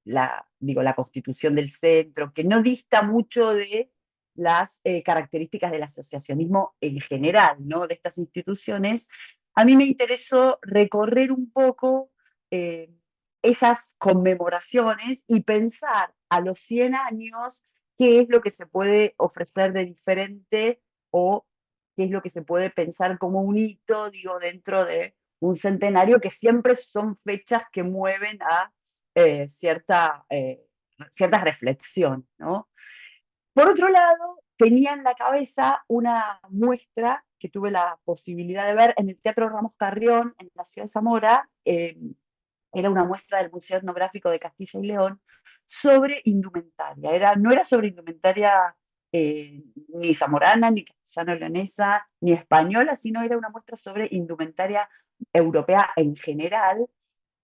la constitución del centro, que no dista mucho de las características del asociacionismo en general, ¿no? De estas instituciones, a mí me interesó recorrer un poco esas conmemoraciones y pensar a los 100 años, qué es lo que se puede ofrecer de diferente o qué es lo que se puede pensar como un hito, digo, dentro de un centenario, que siempre son fechas que mueven a cierta reflexión, ¿no? Por otro lado, tenía en la cabeza una muestra que tuve la posibilidad de ver en el Teatro Ramos Carrión, en la ciudad de Zamora. Era una muestra del Museo Etnográfico de Castilla y León sobre indumentaria. No era sobre indumentaria ni zamorana, ni castellano-leonesa, ni española, sino era una muestra sobre indumentaria europea en general,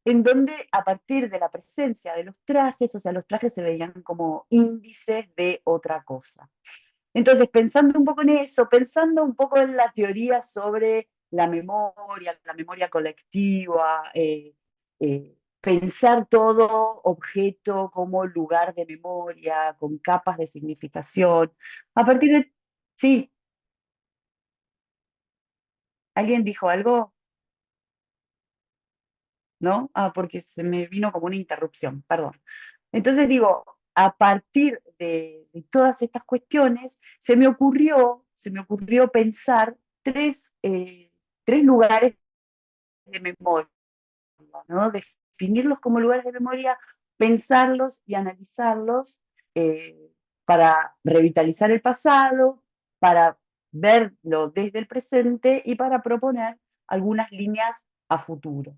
en donde a partir de la presencia de los trajes, o sea, los trajes se veían como índices de otra cosa. Entonces, pensando un poco en eso, pensando un poco en la teoría sobre la memoria colectiva, pensar todo objeto como lugar de memoria, con capas de significación, a partir de... Sí, ¿alguien dijo algo? ¿No? Porque se me vino como una interrupción, perdón. Entonces digo, a partir de todas estas cuestiones, se me ocurrió pensar tres lugares de memoria, ¿no? Definirlos como lugares de memoria, pensarlos y analizarlos para revitalizar el pasado, para verlo desde el presente y para proponer algunas líneas a futuro.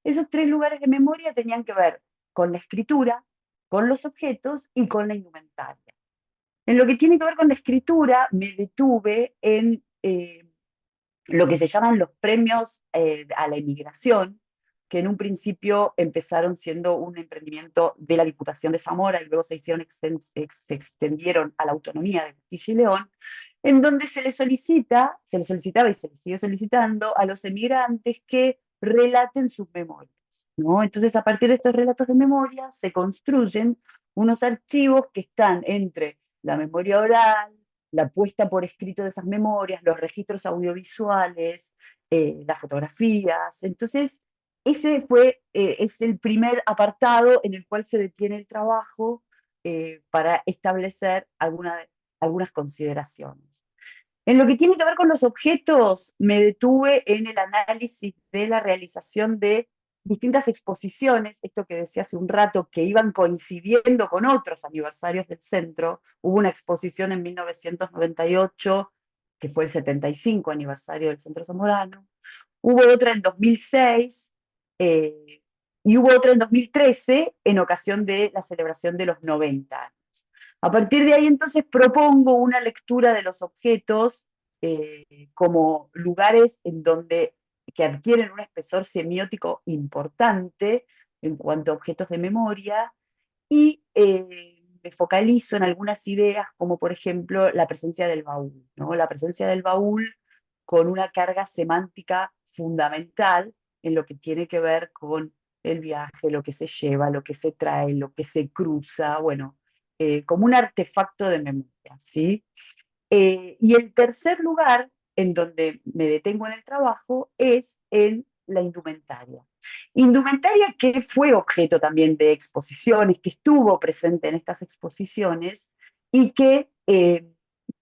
Esos tres lugares de memoria tenían que ver con la escritura, con los objetos y con la indumentaria. En lo que tiene que ver con la escritura, me detuve en lo que se llaman los premios a la inmigración, que en un principio empezaron siendo un emprendimiento de la Diputación de Zamora y luego se extendieron a la autonomía de Castilla y León, en donde se les solicitaba y se les sigue solicitando a los emigrantes que relaten sus memorias, ¿no? Entonces, a partir de estos relatos de memoria, se construyen unos archivos que están entre la memoria oral, la puesta por escrito de esas memorias, los registros audiovisuales, las fotografías. Entonces, ese es el primer apartado en el cual se detiene el trabajo para establecer algunas consideraciones. En lo que tiene que ver con los objetos, me detuve en el análisis de la realización de distintas exposiciones, esto que decía hace un rato, que iban coincidiendo con otros aniversarios del centro. Hubo una exposición en 1998, que fue el 75 aniversario del Centro Zamorano. Hubo otra en 2006, y hubo otra en 2013, en ocasión de la celebración de los 90 años. A partir de ahí, entonces, propongo una lectura de los objetos como lugares en donde que adquieren un espesor semiótico importante en cuanto a objetos de memoria, y me focalizo en algunas ideas, como por ejemplo la presencia del baúl, ¿no? La presencia del baúl con una carga semántica fundamental en lo que tiene que ver con el viaje, lo que se lleva, lo que se trae, lo que se cruza, bueno, como un artefacto de memoria, ¿sí? Y el tercer lugar en donde me detengo en el trabajo es en la indumentaria. Indumentaria que fue objeto también de exposiciones, que estuvo presente en estas exposiciones y que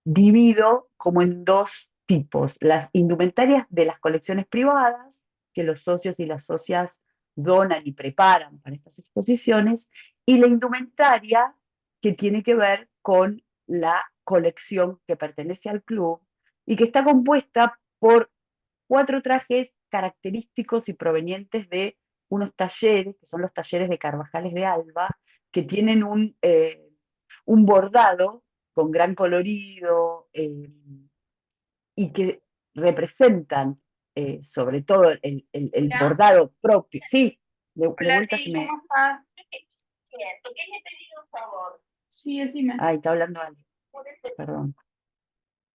divido como en dos tipos: las indumentarias de las colecciones privadas, que los socios y las socias donan y preparan para estas exposiciones, y la indumentaria que tiene que ver con la colección que pertenece al club y que está compuesta por 4 trajes característicos y provenientes de unos talleres, que son los talleres de Carvajales de Alba, que tienen un bordado con gran colorido y que representan sobre todo el bordado propio. Sí, de vuelta se me... ¿Cómo estás? Cierto, que le he pedido un favor. Sí, decime. Ay, está hablando alguien. Perdón.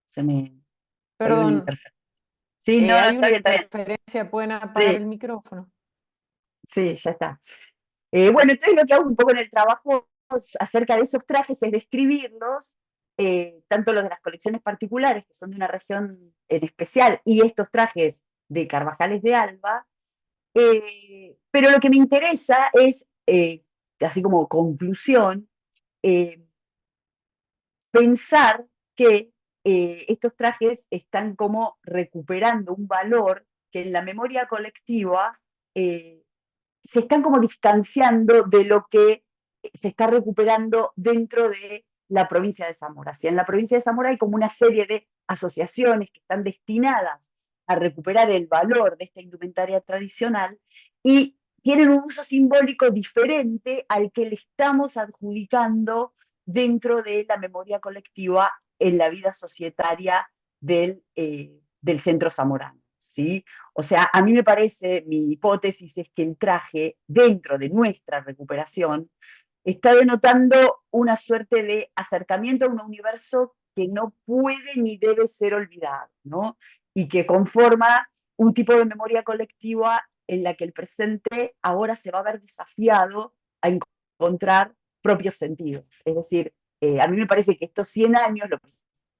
Se me... Hay una Perdón, interferencia. Sí, no, hay está una bien, está bien. interferencia, ¿pueden apagar el Sí, micrófono? sí, ya está. Bueno, entonces lo que hago un poco en el trabajo acerca de esos trajes es describirlos, tanto los de las colecciones particulares, que son de una región en especial, y estos trajes de Carvajales de Alba, pero lo que me interesa es, así como conclusión, pensar que estos trajes están como recuperando un valor que en la memoria colectiva se están como distanciando de lo que se está recuperando dentro de la provincia de Zamora. En la provincia de Zamora hay como una serie de asociaciones que están destinadas a recuperar el valor de esta indumentaria tradicional y tienen un uso simbólico diferente al que le estamos adjudicando dentro de la memoria colectiva en la vida societaria del centro zamorano, ¿sí? O sea, a mí me parece, mi hipótesis es que el traje, dentro de nuestra recuperación, está denotando una suerte de acercamiento a un universo que no puede ni debe ser olvidado, ¿no? Y que conforma un tipo de memoria colectiva en la que el presente ahora se va a ver desafiado a encontrar propios sentidos. Es decir, a mí me parece que estos 100 años,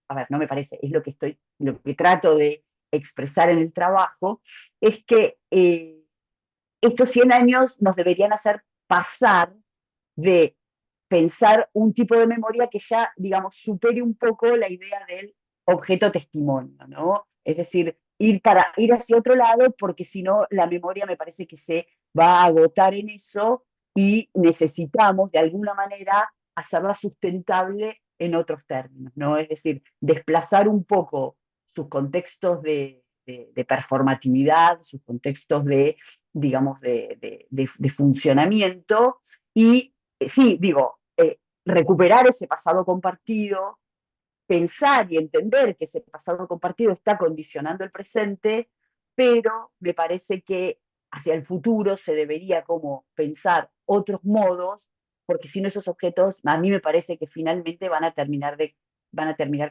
a ver, no me parece, es lo que trato de expresar en el trabajo, es que estos 100 años nos deberían hacer pasar de pensar un tipo de memoria que ya, digamos, supere un poco la idea del objeto testimonio, ¿no? Es decir, ir hacia otro lado, porque si no, la memoria me parece que se va a agotar en eso y necesitamos, de alguna manera, hacerla sustentable en otros términos, ¿no? Es decir, desplazar un poco sus contextos de performatividad, sus contextos digamos, de funcionamiento y sí, digo, recuperar ese pasado compartido, pensar y entender que ese pasado compartido está condicionando el presente, pero me parece que hacia el futuro se debería como pensar otros modos, porque si no esos objetos, a mí me parece que finalmente van a terminar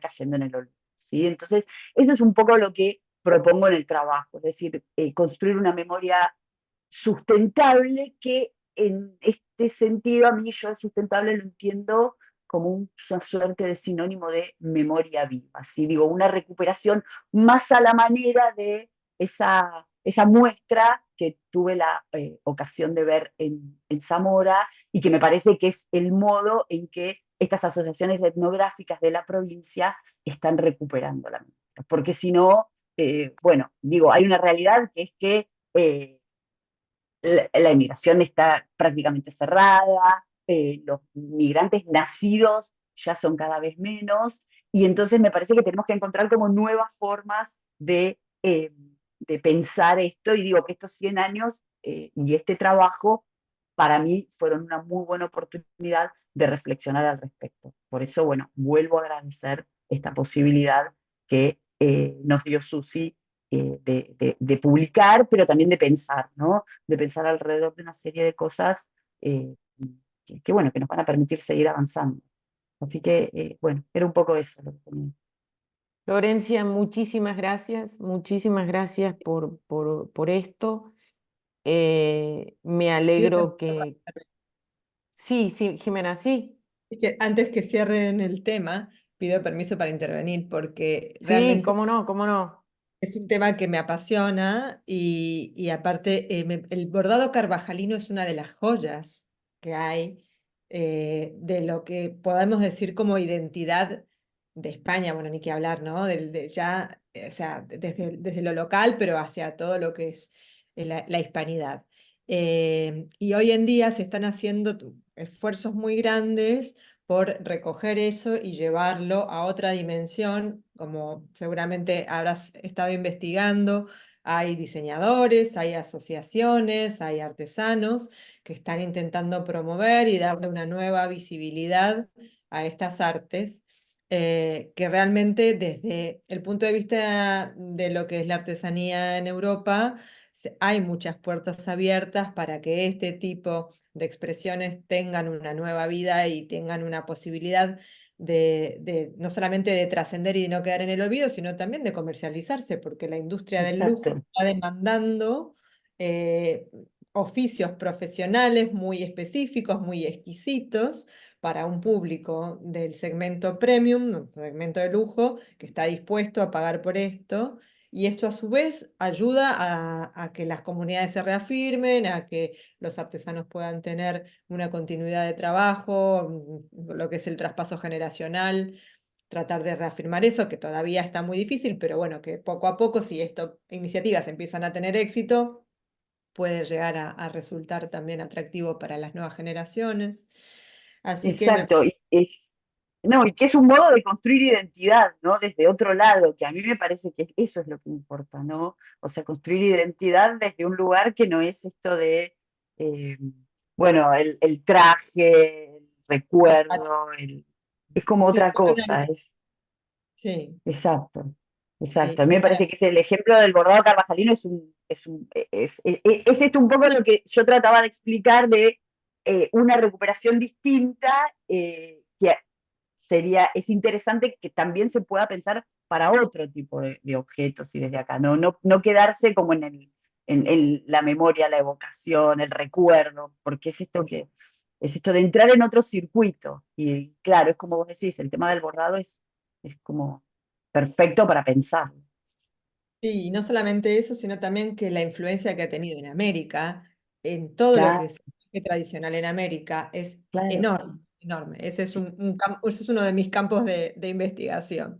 cayendo en el olvido, ¿sí? Entonces, eso es un poco lo que propongo en el trabajo, es decir, construir una memoria sustentable que en este sentido a mí yo sustentable lo entiendo como una suerte de sinónimo de memoria viva, ¿sí? Digo, una recuperación más a la manera de esa muestra que tuve la ocasión de ver en Zamora y que me parece que es el modo en que estas asociaciones etnográficas de la provincia están recuperando la memoria. Porque si no, bueno, digo, hay una realidad que es que la inmigración está prácticamente cerrada, los migrantes nacidos ya son cada vez menos, y entonces me parece que tenemos que encontrar como nuevas formas de pensar esto, y digo que estos 100 años y este trabajo para mí fueron una muy buena oportunidad de reflexionar al respecto. Por eso, bueno, vuelvo a agradecer esta posibilidad que nos dio Susi de publicar, pero también de pensar, ¿no? De pensar alrededor de una serie de cosas eh, bueno, que nos van a permitir seguir avanzando. Así que, bueno, era un poco eso lo que tenía. Florencia, muchísimas gracias por esto. Me alegro que... Sí, sí, Jimena, sí. Es que antes que cierren el tema, pido permiso para intervenir porque Sí, realmente cómo no, cómo no. es un tema que me apasiona y aparte el bordado carvajalino es una de las joyas que hay de lo que podemos decir como identidad de España, bueno, ni que hablar, ¿no? Ya, o sea, desde lo local, pero hacia todo lo que es la hispanidad. Y hoy en día se están haciendo esfuerzos muy grandes por recoger eso y llevarlo a otra dimensión, como seguramente habrás estado investigando. Hay diseñadores, hay asociaciones, hay artesanos que están intentando promover y darle una nueva visibilidad a estas artes, que realmente desde el punto de vista de lo que es la artesanía en Europa, hay muchas puertas abiertas para que este tipo de expresiones tengan una nueva vida y tengan una posibilidad no solamente de trascender y de no quedar en el olvido, sino también de comercializarse, porque la industria del lujo Exacto. está demandando oficios profesionales muy específicos, muy exquisitos, para un público del segmento premium, un segmento de lujo, que está dispuesto a pagar por esto. Y esto a su vez ayuda a que las comunidades se reafirmen, a que los artesanos puedan tener una continuidad de trabajo, lo que es el traspaso generacional, tratar de reafirmar eso, que todavía está muy difícil, pero bueno, que poco a poco, si estas iniciativas empiezan a tener éxito, puede llegar a resultar también atractivo para las nuevas generaciones. Así que Exacto, no, y que es un modo de construir identidad, ¿no? Desde otro lado, que a mí me parece que eso es lo que importa, ¿no? O sea, construir identidad desde un lugar que no es esto de, eh, bueno, el traje, el recuerdo, es como sí, otra cosa, sí, exacto, sí, exacto. A mí me parece que es el ejemplo del bordado carvajalino es esto un poco lo que yo trataba de explicar de una recuperación distinta que es interesante que también se pueda pensar para otro tipo de objetos y desde acá, no quedarse como en la memoria, la evocación, el recuerdo, porque es esto de entrar en otro circuito. Y claro, es como vos decís, el tema del bordado es como perfecto para pensar. sí, y no solamente eso, sino también que la influencia que ha tenido en América, en todo lo que Claro, es el arte tradicional en América, es claro. enorme, enorme. Ese es ese es uno de mis campos de investigación.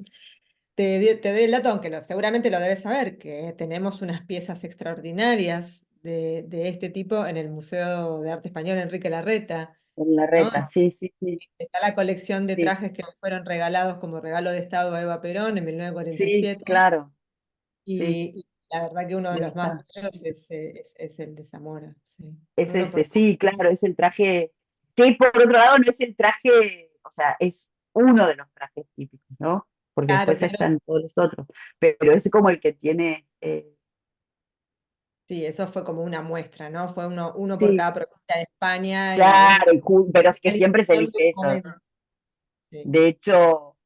Te doy el dato, aunque seguramente lo debes saber, que tenemos unas piezas extraordinarias de este tipo en el Museo de Arte Español Enrique Larreta, En la ¿no? reta, sí, sí, sí, Está la colección de sí, trajes que le fueron regalados como regalo de Estado a Eva Perón en sí, 1947, claro, sí, y la verdad que uno de debe los más estar. bellos es el de Zamora, sí. Es Uno ese, por... sí, claro, es el traje, que por otro lado no es el traje, o sea, es uno de los trajes típicos, ¿no? Porque Claro, después claro. están todos los otros, pero es como el que tiene, Sí, eso fue como una muestra, ¿no? Fue uno por sí, cada provincia de España y una claro, pero es que siempre se edición de elige un eso. momento. Sí. De hecho,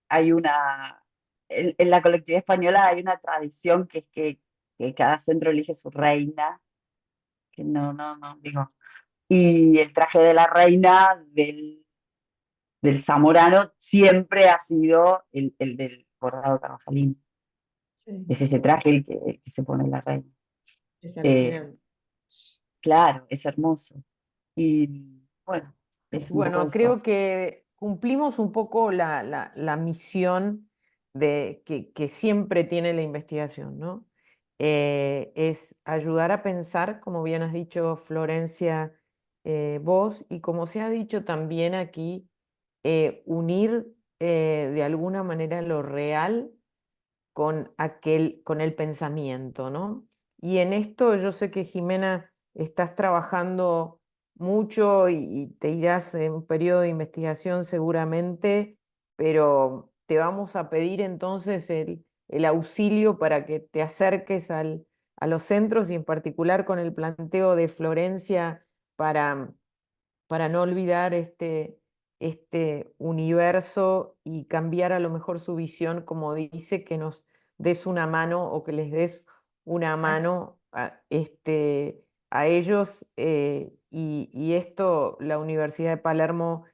hay en la colectividad española hay una tradición que es que cada centro elige su reina, que no, digo, y el traje de la reina del zamorano siempre ha sido el del bordado carvajalino. Sí, Es ese traje el que se pone la reina. es Eh, alucinante. claro, es hermoso. Y bueno, es un poco Bueno, eso. creo que cumplimos un poco la misión que siempre tiene la investigación, ¿no? Es ayudar a pensar, como bien has dicho, Florencia, vos, y como se ha dicho también aquí, unir de alguna manera lo real con el pensamiento, ¿no? Y en esto yo sé que Jimena estás trabajando mucho y te irás en un periodo de investigación seguramente, pero te vamos a pedir entonces el auxilio para que te acerques a los centros y en particular con el planteo de Florencia para no olvidar este universo y cambiar a lo mejor su visión, como dice, que nos des una mano o que les des una Ah, mano a ellos. Y esto, la Universidad de Palermo,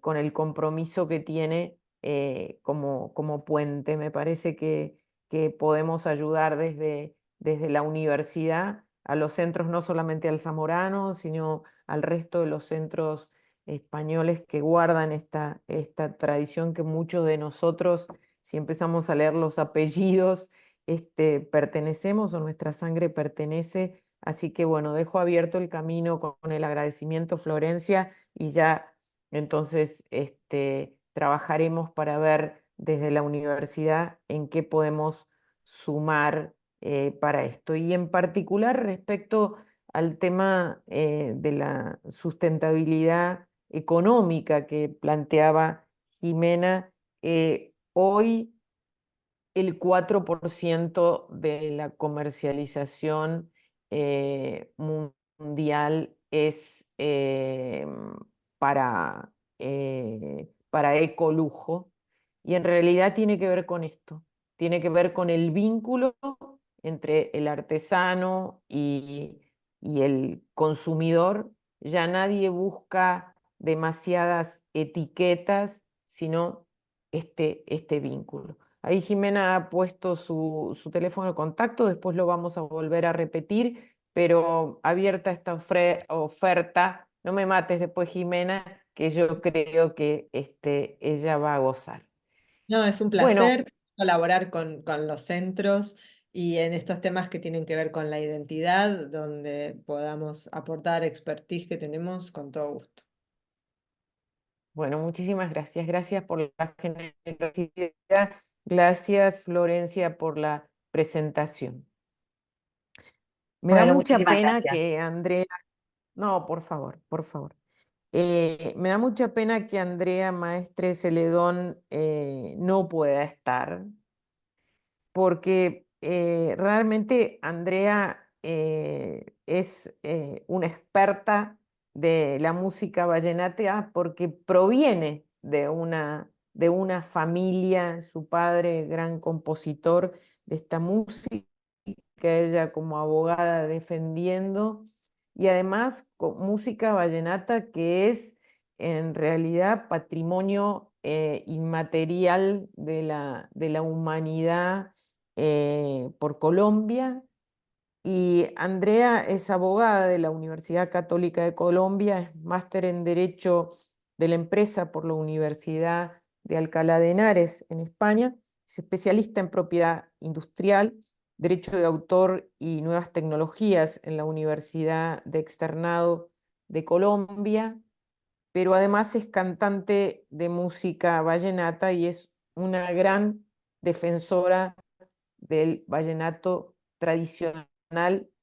con el compromiso que tiene como puente, me parece que podemos ayudar desde la universidad a los centros, no solamente al Zamorano, sino al resto de los centros españoles que guardan esta tradición que muchos de nosotros, si empezamos a leer los apellidos, pertenecemos o nuestra sangre pertenece. Así que bueno, dejo abierto el camino con el agradecimiento, Florencia, y ya entonces trabajaremos para ver desde la universidad en qué podemos sumar para esto. Y en particular respecto al tema de la sustentabilidad económica que planteaba Jimena, hoy el 4% de la comercialización mundial es para ecolujo, y en realidad tiene que ver con esto, tiene que ver con el vínculo entre el artesano y el consumidor. Ya nadie busca demasiadas etiquetas, sino este vínculo. Ahí Jimena ha puesto su teléfono de contacto, después lo vamos a volver a repetir, pero abierta esta oferta, no me mates después Jimena, que yo creo que ella va a gozar. No, es un Bueno, placer colaborar con los centros y en estos temas que tienen que ver con la identidad, donde podamos aportar expertise que tenemos con todo gusto. bueno, muchísimas gracias. Gracias por la generosidad. Gracias, Florencia, por la presentación. Me da Bueno, mucha muchísimas pena gracias. que Andrea... No, por favor, por favor. Me da mucha pena que Andrea Maestre Celedón no pueda estar, porque realmente Andrea es una experta de la música vallenata porque proviene de una familia, su padre, gran compositor de esta música, ella como abogada defendiendo, y además con música vallenata que es en realidad patrimonio inmaterial de la humanidad por Colombia. Y Andrea es abogada de la Universidad Católica de Colombia, es máster en Derecho de la Empresa por la Universidad de Alcalá de Henares en España, es especialista en propiedad industrial, Derecho de Autor y Nuevas Tecnologías en la Universidad de Externado de Colombia, pero además es cantante de música vallenata y es una gran defensora del vallenato tradicional,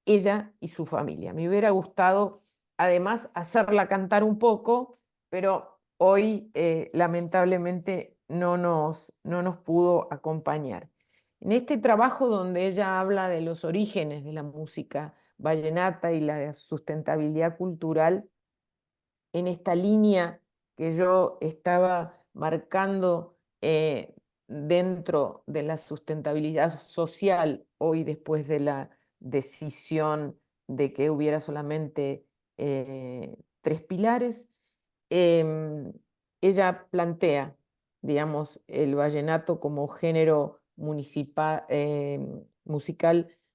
ella y su familia. Me hubiera gustado además hacerla cantar un poco, pero hoy lamentablemente no nos pudo acompañar. En este trabajo donde ella habla de los orígenes de la música vallenata y la sustentabilidad cultural, en esta línea que yo estaba marcando dentro de la sustentabilidad social, hoy después de la decisión de que hubiera solamente 3 pilares, ella plantea, digamos, el vallenato como género musical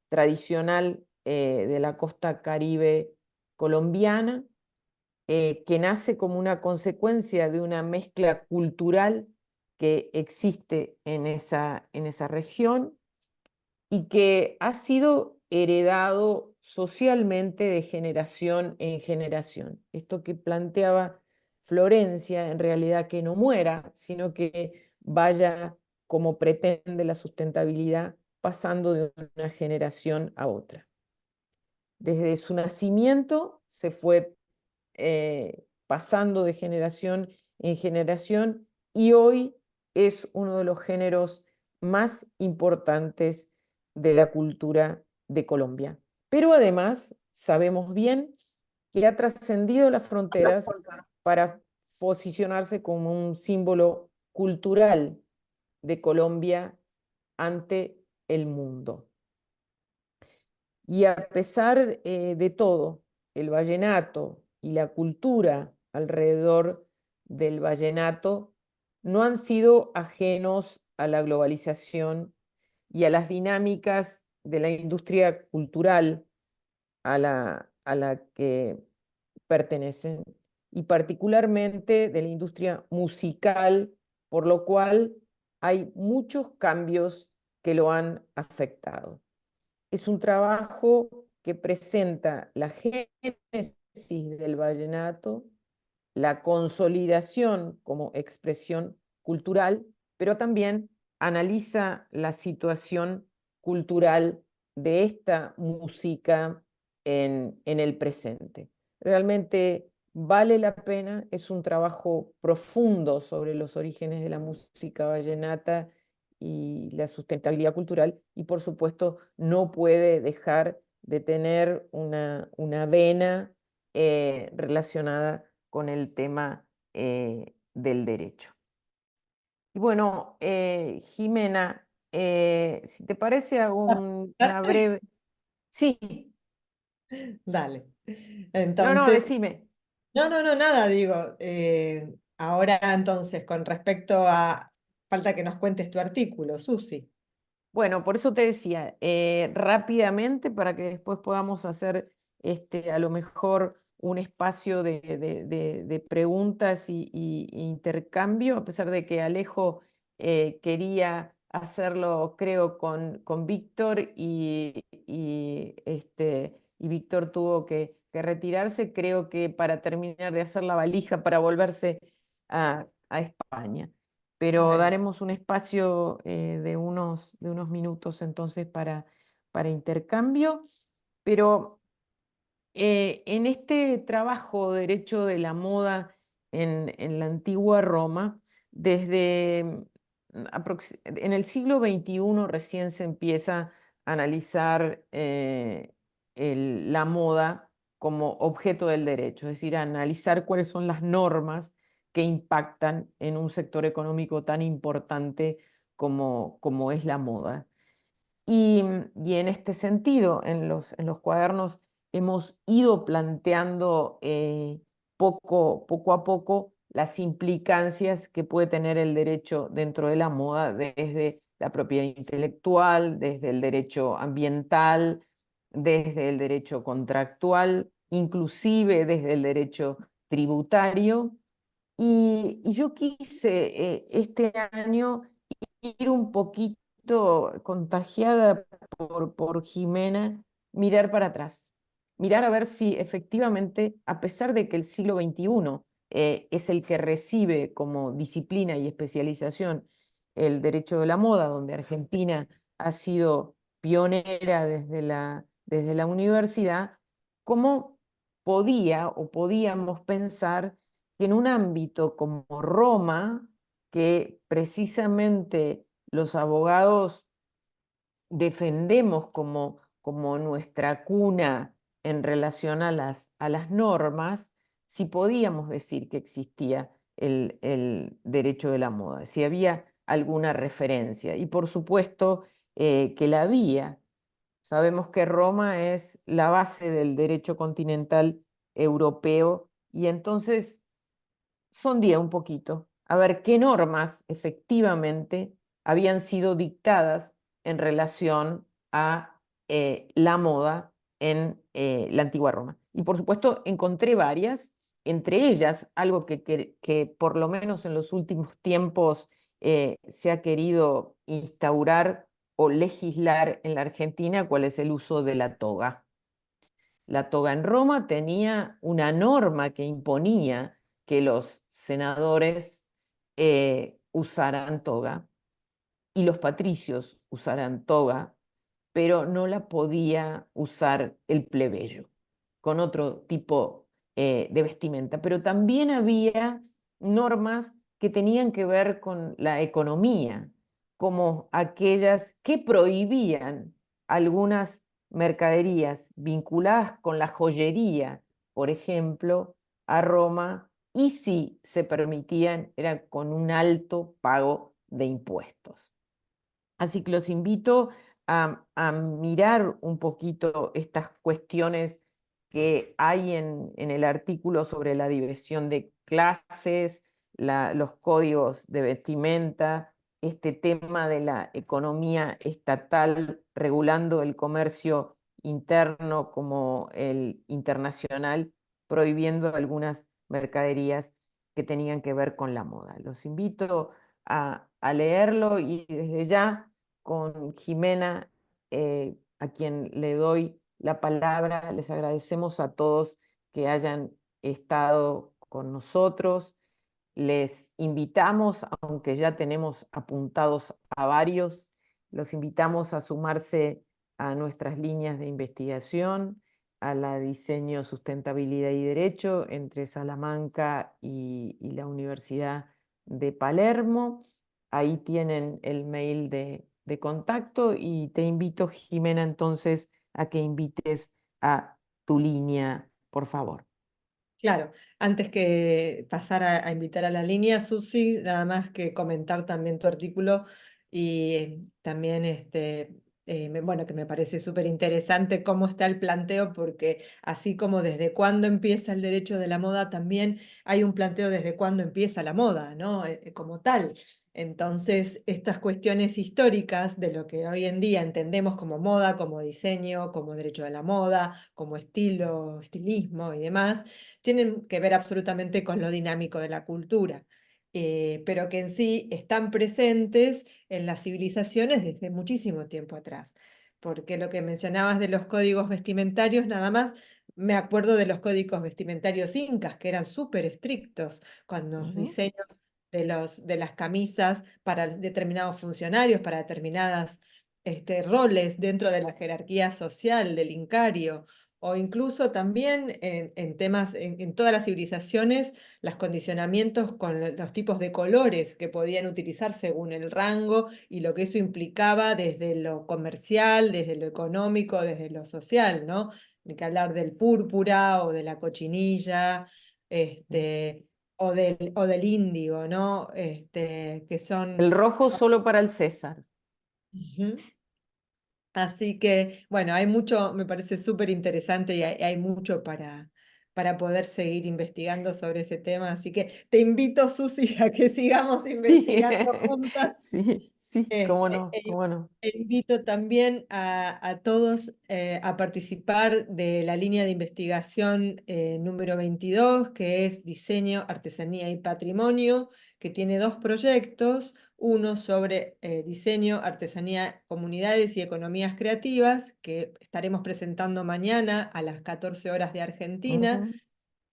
tradicional de la costa caribe colombiana, que nace como una consecuencia de una mezcla cultural que existe en esa región y que ha sido heredado socialmente de generación en generación. Esto que planteaba Florencia, en realidad que no muera, sino que vaya como pretende la sustentabilidad, pasando de una generación a otra. Desde su nacimiento se fue pasando de generación en generación y hoy es uno de los géneros más importantes de la cultura de Colombia. Pero además sabemos bien que ha trascendido las fronteras para posicionarse como un símbolo cultural de Colombia ante el mundo. Y a pesar de todo, el vallenato y la cultura alrededor del vallenato no han sido ajenos a la globalización y a las dinámicas de la industria cultural a la que pertenecen, y particularmente de la industria musical, por lo cual hay muchos cambios que lo han afectado. Es un trabajo que presenta la génesis del vallenato, la consolidación como expresión cultural, pero también analiza la situación cultural de esta música en el presente. Realmente vale la pena, es un trabajo profundo sobre los orígenes de la música vallenata y la sustentabilidad cultural, y por supuesto no puede dejar de tener una vena relacionada con el tema del derecho. Y bueno, Jimena, si te parece, hago una breve... Sí. Dale. No, Entonces, decime. no, nada, digo. Ahora entonces, con respecto a falta que nos cuentes tu artículo, Susi. Bueno, por eso te decía, rápidamente para que después podamos hacer a lo mejor un espacio de preguntas y intercambio, a pesar de que Alejo quería hacerlo, creo, con Víctor y Víctor tuvo que retirarse, creo que para terminar de hacer la valija para volverse a España. Pero Bueno, daremos un espacio de unos minutos entonces para intercambio. Pero en este trabajo Derecho de la Moda en la antigua Roma, desde en el siglo XXI recién se empieza a analizar la moda como objeto del derecho, es decir, a analizar cuáles son las normas que impactan en un sector económico tan importante como es la moda. Y en este sentido, en los cuadernos hemos ido planteando poco a poco las implicancias que puede tener el derecho dentro de la moda, desde la propiedad intelectual, desde el derecho ambiental, desde el derecho contractual, inclusive desde el derecho tributario. Y yo quise este año ir un poquito contagiada por Jimena, mirar para atrás, mirar a ver si efectivamente, a pesar de que el siglo XXI es el que recibe como disciplina y especialización el derecho de la moda, donde Argentina ha sido pionera desde la universidad, cómo podía o podíamos pensar que en un ámbito como Roma, que precisamente los abogados defendemos como nuestra cuna en relación a las normas, si podíamos decir que existía el derecho de la moda, si había alguna referencia. Y por supuesto que la había. Sabemos que Roma es la base del derecho continental europeo y entonces sondía un poquito a ver qué normas efectivamente habían sido dictadas en relación a la moda en la antigua Roma. Y por supuesto encontré varias, entre ellas algo que por lo menos en los últimos tiempos se ha querido instaurar o legislar en la Argentina, cuál es el uso de la toga. La toga en Roma tenía una norma que imponía que los senadores usaran toga y los patricios usaran toga, pero no la podía usar el plebeyo, con otro tipo de vestimenta. Pero también había normas que tenían que ver con la economía, como aquellas que prohibían algunas mercaderías vinculadas con la joyería, por ejemplo, a Roma, y si se permitían, era con un alto pago de impuestos. Así que los invito a mirar un poquito estas cuestiones que hay en el artículo sobre la división de clases, los códigos de vestimenta, este tema de la economía estatal regulando el comercio interno como el internacional, prohibiendo algunas mercaderías que tenían que ver con la moda. Los invito a leerlo y desde ya con Jimena, a quien le doy la palabra. Les agradecemos a todos que hayan estado con nosotros. Les invitamos, aunque ya tenemos apuntados a varios, los invitamos a sumarse a nuestras líneas de investigación, a la Diseño, Sustentabilidad y Derecho entre Salamanca y la Universidad de Palermo. Ahí tienen el mail de contacto y te invito, Jimena, entonces a que invites a tu línea, por favor. Claro, antes que pasar a invitar a la línea, Susi, nada más que comentar también tu artículo y también bueno, que me parece súper interesante cómo está el planteo, porque así como desde cuándo empieza el derecho de la moda, también hay un planteo desde cuándo empieza la moda, ¿no? Como tal. Entonces, estas cuestiones históricas de lo que hoy en día entendemos como moda, como diseño, como derecho de la moda, como estilo, estilismo y demás, tienen que ver absolutamente con lo dinámico de la cultura, pero que en sí están presentes en las civilizaciones desde muchísimo tiempo atrás. Porque lo que mencionabas de los códigos vestimentarios, nada más me acuerdo de los códigos vestimentarios incas, que eran súper estrictos con los diseños de las camisas para determinados funcionarios, para determinados roles dentro de la jerarquía social del incario, o incluso también en temas, en todas las civilizaciones, los condicionamientos con los tipos de colores que podían utilizar según el rango y lo que eso implicaba desde lo comercial, desde lo económico, desde lo social, ¿no? Hay que hablar del púrpura o de la cochinilla, o del índigo, ¿no? Que son... El rojo solo para el César. Ujú. Así que, bueno, hay mucho, me parece súper interesante y hay mucho para poder seguir investigando sobre ese tema. Así que te invito, Susi, a que sigamos Sí, investigando juntas. sí, cómo no, E cómo no. invito también a todos a participar de la línea de investigación número 22, que es Diseño, Artesanía y Patrimonio, que tiene dos proyectos, uno sobre diseño, artesanía, comunidades y economías creativas, que estaremos presentando mañana a las 14 horas de Argentina,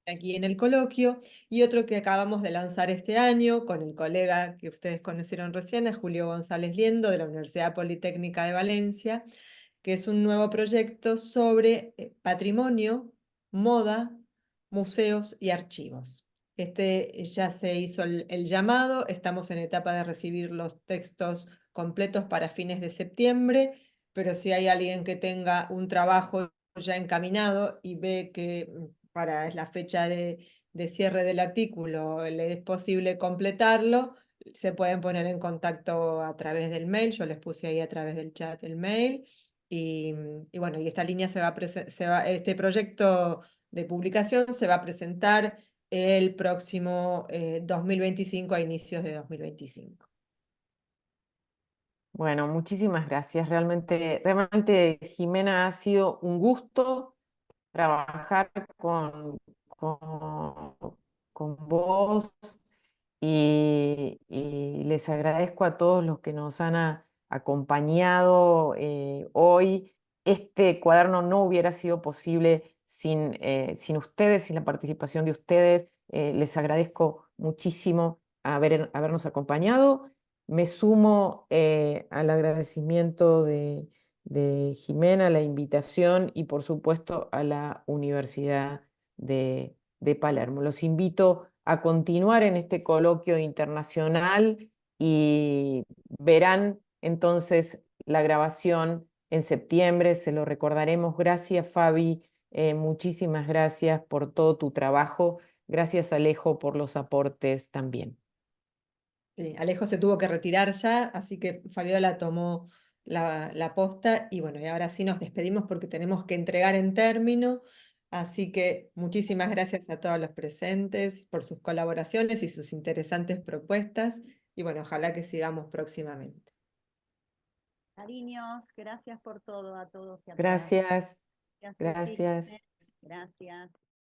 aquí en el coloquio, y otro que acabamos de lanzar este año con el colega que ustedes conocieron recién, es Julio González Liendo, de la Universidad Politécnica de Valencia, que es un nuevo proyecto sobre patrimonio, moda, museos y archivos. Ya se hizo el llamado, estamos en etapa de recibir los textos completos para fines de septiembre, pero si hay alguien que tenga un trabajo ya encaminado y ve que para la fecha de cierre del artículo le es posible completarlo, se pueden poner en contacto a través del mail, yo les puse ahí a través del chat el mail, y bueno, y esta línea este proyecto de publicación se va a presentar el próximo 2025 a inicios de 2025. Bueno, muchísimas gracias. Realmente, Jimena, ha sido un gusto trabajar con vos y les agradezco a todos los que nos han acompañado hoy. Este cuaderno no hubiera sido posible sin ustedes, sin la participación de ustedes. Les agradezco muchísimo habernos acompañado. Me sumo al agradecimiento de Jimena, la invitación y por supuesto a la Universidad de Palermo. Los invito a continuar en este coloquio internacional y verán entonces la grabación en septiembre, se lo recordaremos. Gracias, Fabi, muchísimas gracias por todo tu trabajo. Gracias, Alejo, por los aportes también. Sí, Alejo se tuvo que retirar ya, así que Fabiola tomó la posta y bueno, y ahora sí nos despedimos porque tenemos que entregar en término. Así que muchísimas gracias a todos los presentes por sus colaboraciones y sus interesantes propuestas. Y bueno, ojalá que sigamos próximamente. Cariños, gracias por todo a todos y a todas. Gracias, Gracias, Susi. gracias. Gracias.